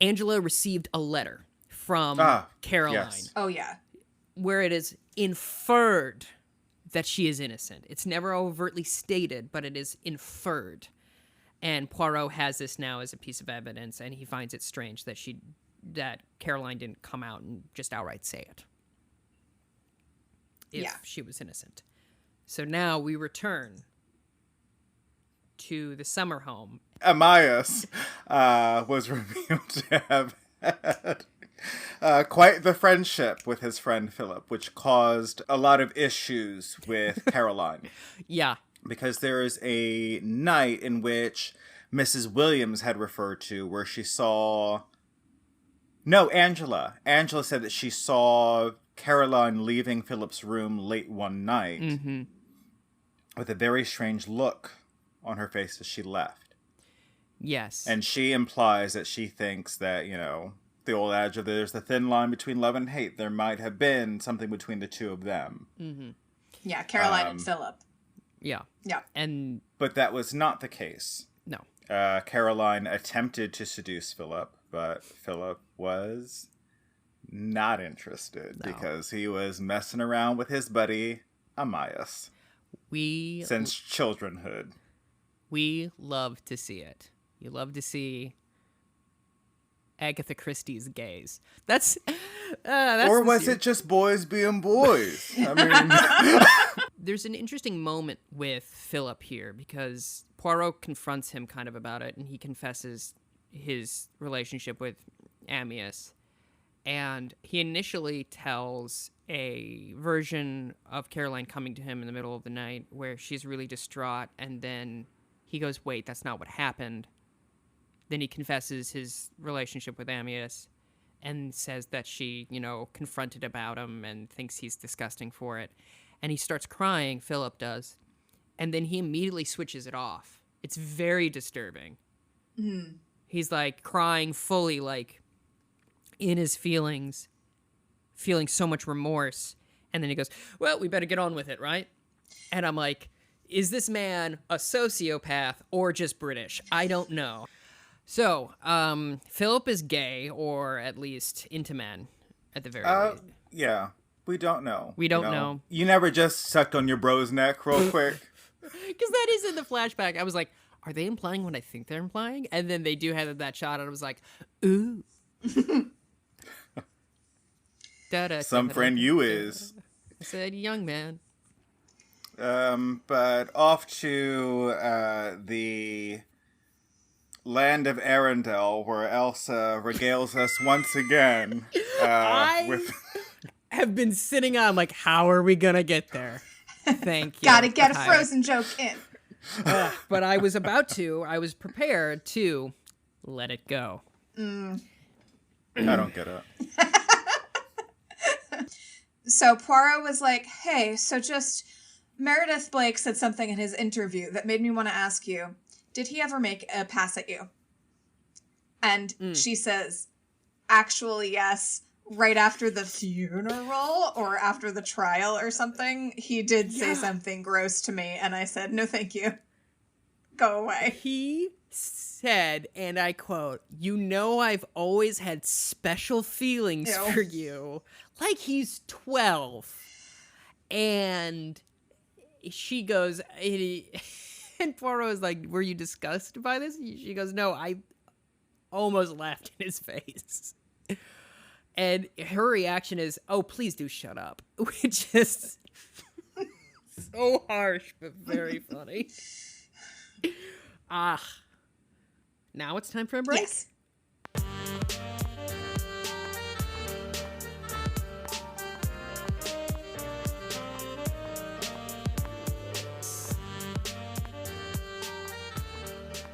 Angela received a letter from Caroline. Yes. Oh yeah. Where it is inferred that she is innocent. It's never overtly stated, but it is inferred. And Poirot has this now as a piece of evidence, and he finds it strange that Caroline didn't come out and just outright say it. If she was innocent. So now we return to the summer home. Amias was revealed to have had quite the friendship with his friend Philip, which caused a lot of issues with Caroline. Yeah. Because there is a night in which Mrs. Williams had referred to where she saw... No, Angela. Angela said that she saw Caroline leaving Philip's room late one night with a very strange look on her face as she left. Yes. And she implies that she thinks that, you know, the old adage of there's the thin line between love and hate. There might have been something between the two of them. Mm-hmm. Yeah, Caroline and Philip. Yeah. Yeah. But that was not the case. No. Caroline attempted to seduce Philip, but Philip was not interested because he was messing around with his buddy, Amias. Since childrenhood. We love to see it. You love to see Agatha Christie's gaze. That's or was it just boys being boys? I mean... There's an interesting moment with Philip here because Poirot confronts him kind of about it, and he confesses his relationship with Amias. And he initially tells a version of Caroline coming to him in the middle of the night where she's really distraught, and then he goes, wait, that's not what happened. Then he confesses his relationship with Amias and says that she, you know, confronted about him and thinks he's disgusting for it. And he starts crying, Philip does, and then he immediately switches it off. It's very disturbing. Mm. He's, like, crying fully, like, in his feelings, feeling so much remorse. And then he goes, well, we better get on with it, right? And I'm like, is this man a sociopath or just British? I don't know. So, Philip is gay, or at least into men, at the very least. Yeah. We don't know. We don't know. You never just sucked on your bro's neck real quick? Because that is in the flashback. I was like, are they implying what I think they're implying? And then they do have that shot, and I was like, ooh. Some friend you is. I said, young man. But off to the land of Arendelle, where Elsa regales us once again with... have been sitting on, like, how are we gonna get there? Thank you. Gotta get a Frozen joke in. But I was prepared to let it go. I don't get it. So Poirot was like, hey, so just Meredith Blake said something in his interview that made me want to ask you, did he ever make a pass at you? And she says, actually, yes. Right after the funeral or after the trial or something, he did say something gross to me, and I said, no, thank you. Go away. He said, and I quote, you know I've always had special feelings for you. Like he's 12. And she goes, and Poirot is like, were you disgusted by this? She goes, no, I almost laughed in his face. And her reaction is, oh, please do shut up. Which is so harsh, but very funny. Now it's time for a break? Yes.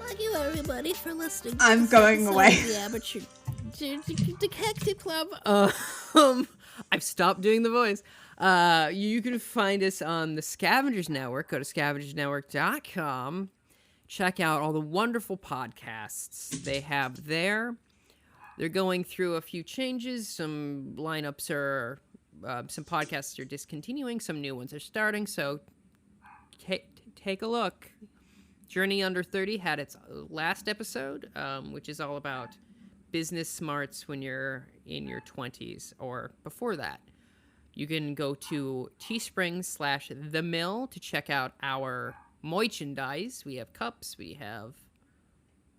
Thank you, everybody, for listening. I'm going away. The Amateur Detective Club. I've stopped doing the voice. You can find us on the Scavengers Network. Go to scavengersnetwork.com. Check out all the wonderful podcasts they have there. They're going through a few changes. Some lineups are, some podcasts are discontinuing. Some new ones are starting. So take a look. Journey Under 30 had its last episode, which is all about business smarts when you're in your 20s or before that. You can go to Teespring/The Mill to check out our merchandise. We have cups, we have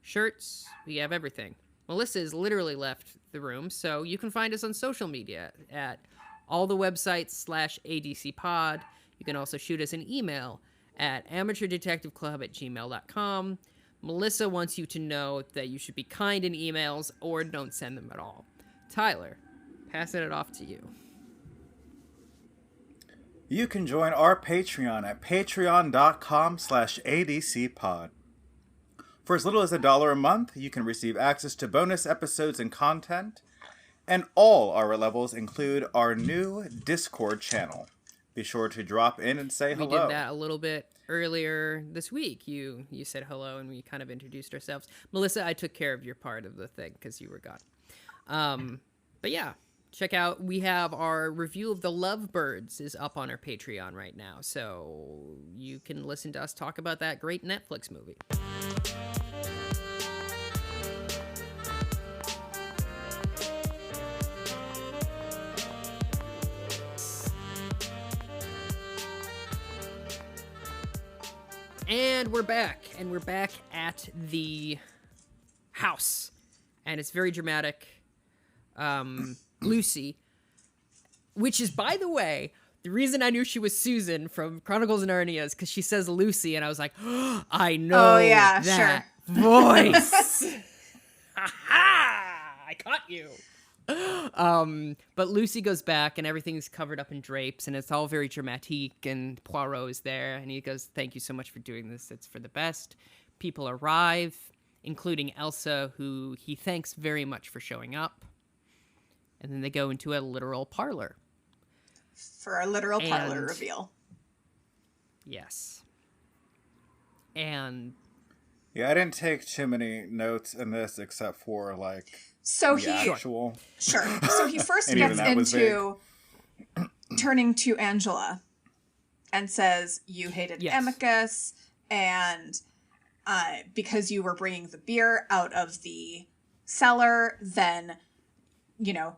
shirts, we have everything. Melissa has literally left the room, so you can find us on social media at all the websites /ADCpod. You can also shoot us an email at amateurdetectiveclub@gmail.com. Melissa wants you to know that you should be kind in emails or don't send them at all. Tyler, passing it off to you. You can join our Patreon at patreon.com/adcpod. For as little as $1 a month, you can receive access to bonus episodes and content, and all our levels include our new Discord channel. Be sure to drop in and say hello. We did that a little bit earlier this week. You said hello, and we kind of introduced ourselves. Melissa, I took care of your part of the thing because you were gone. But yeah, check out, we have our review of The Lovebirds is up on our Patreon right now, so you can listen to us talk about that great Netflix movie. And we're back at the house, and it's very dramatic. Lucy, which is, by the way, the reason I knew she was Susan from Chronicles of Narnia is because she says Lucy, and I was like, oh, I know that voice. Ha! I caught you. But Lucy goes back, and everything's covered up in drapes, and it's all very dramatique, and Poirot is there, and he goes, thank you so much for doing this. It's for the best. People arrive, including Elsa, who he thanks very much for showing up. And then they go into a literal parlor. For a literal parlor reveal. Yes. And... yeah, I didn't take too many notes in this except for, like, actual... Sure. So he first gets into turning to Angela and says, you hated Amicus, and because you were bringing the beer out of the cellar, then, you know,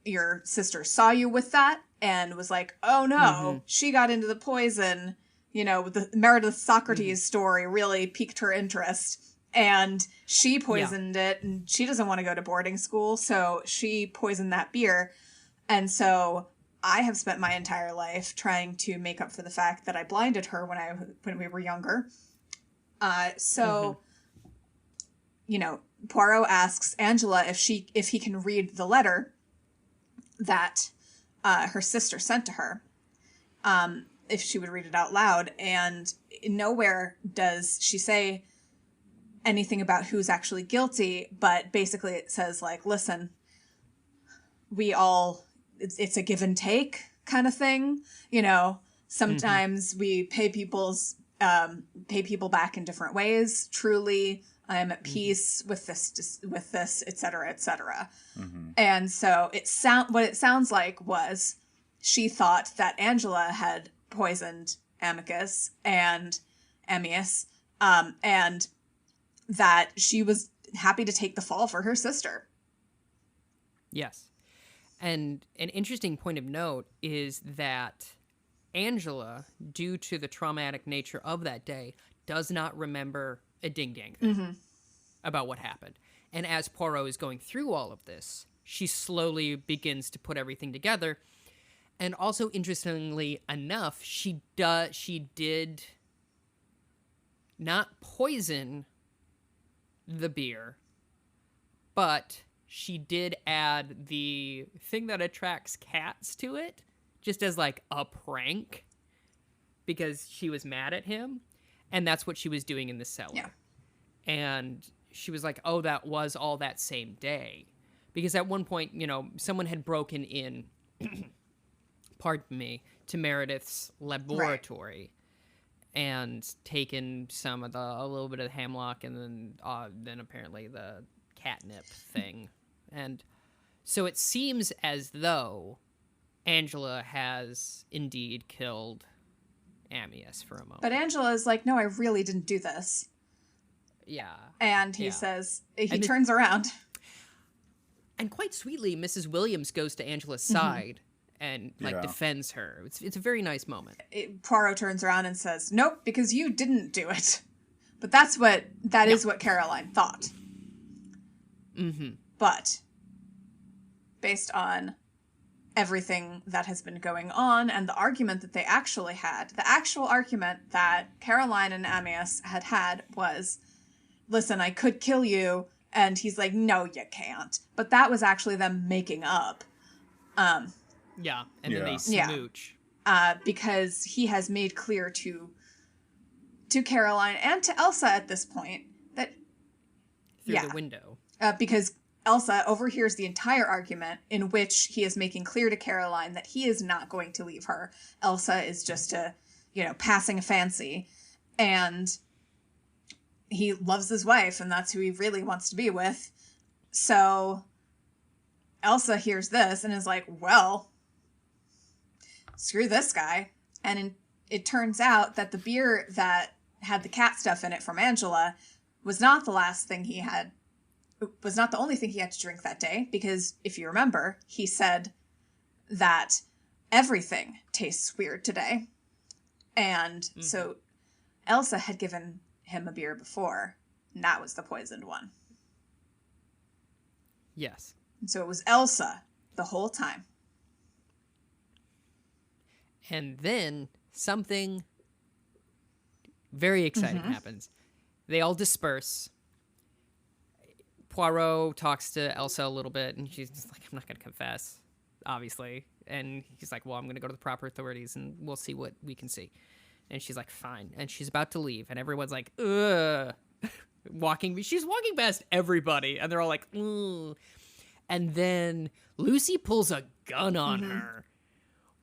your sister saw you with that and was like, oh no, she got into the poison. You know, the Meredith Socrates story really piqued her interest, and she poisoned it, and she doesn't want to go to boarding school, so she poisoned that beer. And so I have spent my entire life trying to make up for the fact that I blinded her when we were younger. You know, Poirot asks Angela if he can read the letter that her sister sent to her, if she would read it out loud. And nowhere does she say anything about who's actually guilty, but basically it says, like, listen, it's a give and take kind of thing. You know, sometimes we pay people back in different ways. Truly, I am at peace with this, et cetera, et cetera. And so what it sounds like was she thought that Angela had poisoned Amicus and Ammius, and that she was happy to take the fall for her sister. Yes. And an interesting point of note is that Angela, due to the traumatic nature of that day, does not remember a ding-dang thing about what happened. And as Poirot is going through all of this, she slowly begins to put everything together. And also, interestingly enough, she did not poison the beer, but she did add the thing that attracts cats to it, just as like a prank, because she was mad at him. And that's what she was doing in the cellar. Yeah. And she was like, oh, that was all that same day. Because at one point, you know, someone had broken in, pardon me, to Meredith's laboratory and taken a little bit of the hemlock and then apparently the catnip thing. And so it seems as though Angela has indeed killed Ammius for a moment. But Angela is like, no, I really didn't do this. Yeah. And he says, he turns around. And quite sweetly, Mrs. Williams goes to Angela's side and defends her. It's a very nice moment. Poirot turns around and says, nope, because you didn't do it. But that is what Caroline thought. But based on everything that has been going on and the argument that they actually had, the actual argument that Caroline and Ammius had was, listen, I could kill you And he's like, no, you can't. But that was actually them making up. Yeah, and then they smooch. Because he has made clear to Caroline and to Elsa at this point that... Through the window. Because Elsa overhears the entire argument in which he is making clear to Caroline that he is not going to leave her. Elsa is just passing a fancy. And he loves his wife, and that's who he really wants to be with. So Elsa hears this and is like, well, screw this guy. And it turns out that the beer that had the cat stuff in it from Angela was not the only thing he had to drink that day, because if you remember, he said that everything tastes weird today. And so Elsa had given him a beer before, and that was the poisoned one. Yes. And so it was Elsa the whole time. And then something very exciting happens. They all disperse. Poirot talks to Elsa a little bit, and she's just like, I'm not going to confess, obviously. And he's like, well, I'm going to go to the proper authorities, and we'll see what we can see. And she's like, fine. And she's about to leave, and everyone's like, ugh. She's walking past everybody, and they're all like, ugh. And then Lucy pulls a gun on her,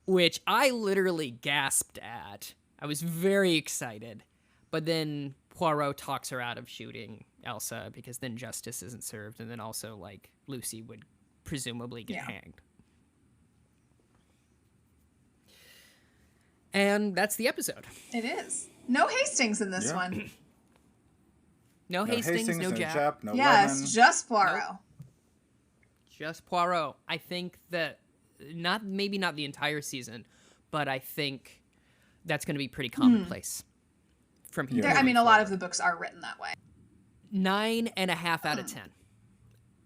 which I literally gasped at. I was very excited. But then Poirot talks her out of shooting Elsa, because then justice isn't served, and then also, like, Lucy would presumably get hanged. And that's the episode. It is. No Hastings in this one. No Hastings, no Japp. No Lemon. Just Poirot. Nope. Just Poirot. I think that maybe not the entire season, but I think that's going to be pretty commonplace from here. I mean, a lot of the books are written that way. 9.5 out of 10.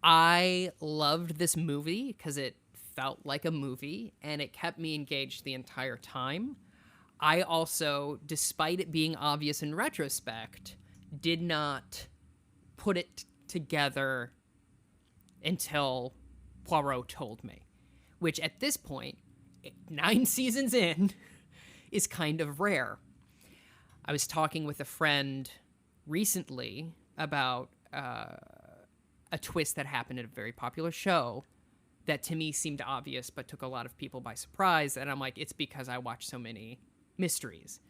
I loved this movie because it felt like a movie, and it kept me engaged the entire time. I also, despite it being obvious in retrospect, did not put it together until Poirot told me, which at this point, 9 seasons in, is kind of rare. I was talking with a friend recently about a twist that happened at a very popular show that to me seemed obvious but took a lot of people by surprise, and I'm like, it's because I watch so many mysteries.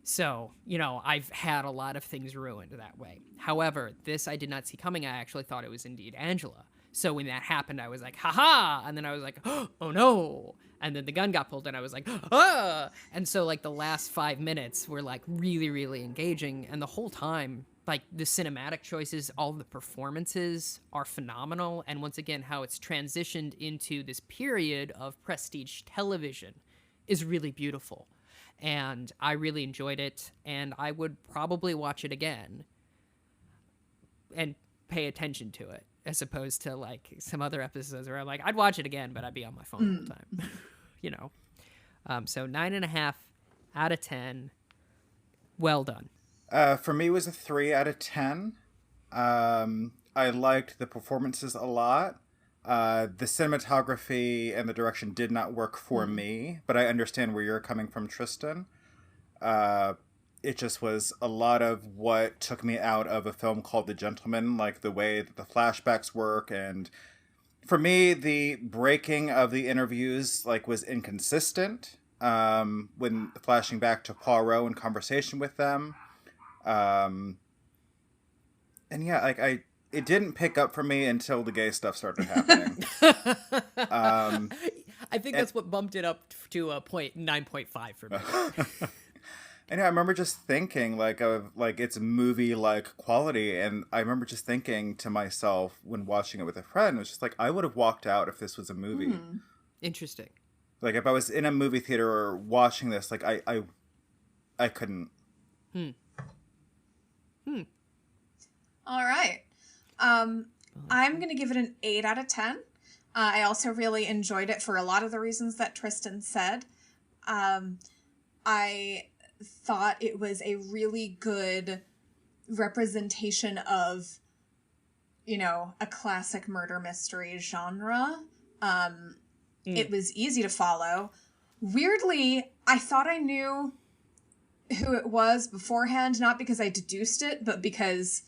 So, I've had a lot of things ruined that way. However, this I did not see coming. I actually thought it was indeed Angela. So when that happened, I was like, ha-ha! And then I was like, oh no! And then the gun got pulled and I was like, ah! And so like the last 5 minutes were like really, really engaging. And the whole time, like the cinematic choices, all the performances are phenomenal. And once again, how it's transitioned into this period of prestige television is really beautiful. And I really enjoyed it, and I would probably watch it again and pay attention to it, as opposed to like some other episodes where I'm like, I'd watch it again, but I'd be on my phone all the time. So 9.5 out of 10. Well done. For me, it was a 3 out of 10. I liked the performances a lot. The cinematography and the direction did not work for me, but I understand where you're coming from, Tristan. It just was a lot of what took me out of a film called The Gentleman, like the way that the flashbacks work. And for me, the breaking of the interviews was inconsistent when flashing back to Poirot and conversation with them. And yeah, it didn't pick up for me until the gay stuff started happening. I think that's what bumped it up to a 9.5 for me. And I remember just thinking of it's movie-like quality, and I remember just thinking to myself when watching it with a friend, it was just like, I would have walked out if this was a movie. Interesting. Like if I was in a movie theater or watching this, I couldn't. All right. I'm going to give it an 8 out of 10. I also really enjoyed it for a lot of the reasons that Tristan said. I thought it was a really good representation of a classic murder mystery genre. It was easy to follow. Weirdly, I thought I knew who it was beforehand, not because I deduced it, but because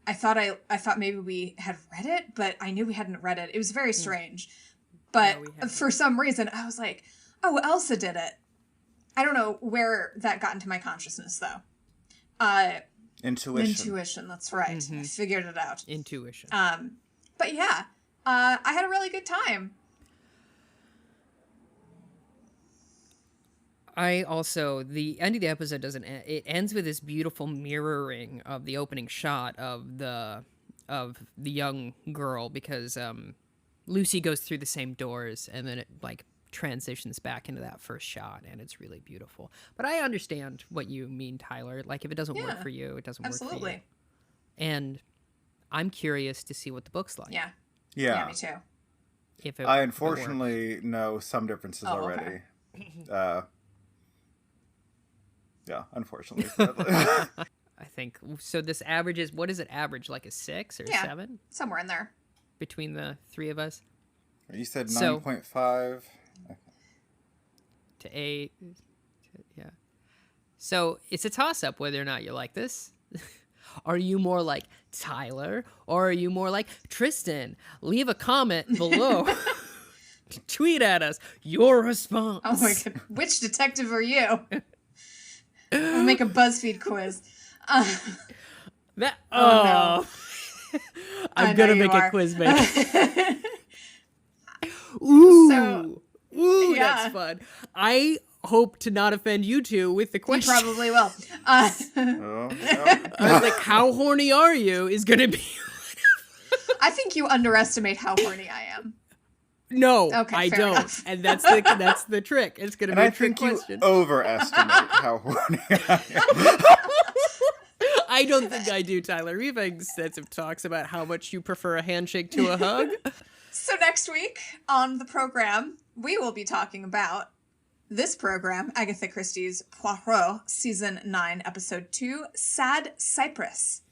I thought maybe we had read it, but I knew we hadn't read it. It was very strange. But for some reason, I was like, oh, Elsa did it. I don't know where that got into my consciousness, though. Intuition, that's right. Mm-hmm. I figured it out. Intuition. But yeah, I had a really good time. The end of the episode doesn't end. It ends with this beautiful mirroring of the opening shot of the young girl, because Lucy goes through the same doors, and then it like transitions back into that first shot, and it's really beautiful. But I understand what you mean, Tyler. Like, if it doesn't work for you, it doesn't work for you. And I'm curious to see what the book's like. Yeah, me too. I unfortunately know some differences already. Okay. Yeah, unfortunately. I think so. This averages, what does it average? Like a 6 or 7? Somewhere in there. Between the three of us? You said 9.5 to 8. Yeah. So it's a toss-up whether or not you like this. Are you more like Tyler, or are you more like Tristan? Leave a comment below. Tweet at us your response. Oh my god. Which detective are you? I'll make a BuzzFeed quiz. No. I'm gonna make a quiz maker. Ooh, that's fun. I hope to not offend you two with the question. You probably will. I was like, how horny are you? Is gonna be. I think you underestimate how horny I am. No, okay, I don't, enough. And that's the trick. It's gonna be a trick question. You overestimate how horny I am. I don't think I do, Tyler. We've had extensive talks about how much you prefer a handshake to a hug. So next week on the program, we will be talking about this program, Agatha Christie's Poirot, Season 9, Episode 2, Sad Cypress.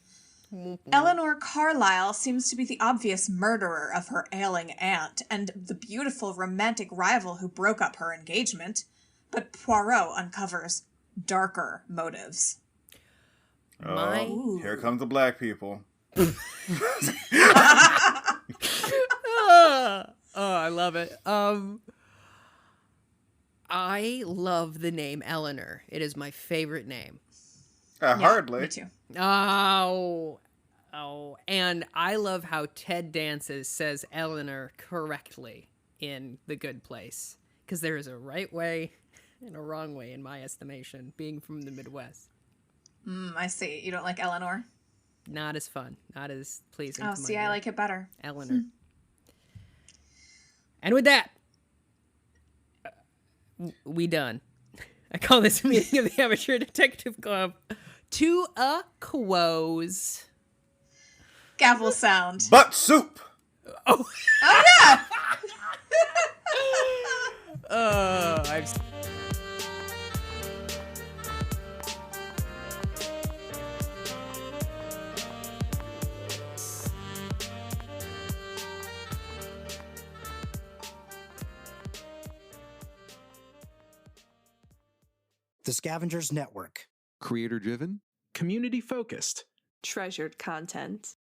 Eleanor Carlyle seems to be the obvious murderer of her ailing aunt and the beautiful romantic rival who broke up her engagement, but Poirot uncovers darker motives. Here comes the black people. I love it. I love the name Eleanor. It is my favorite name. Hardly. Me too. Oh, and I love how Ted Dances says Eleanor correctly in The Good Place, because there is a right way and a wrong way in my estimation, being from the Midwest. I see. You don't like Eleanor? Not as fun. Not as pleasing. Oh, see, I like it better. Eleanor. And with that, we done. I call this a meeting of the Amateur Detective Club to a close. Gavel sound. Butt soup. Oh yeah. I've. The Scavengers Network. Creator-driven. Community-focused. Treasured content.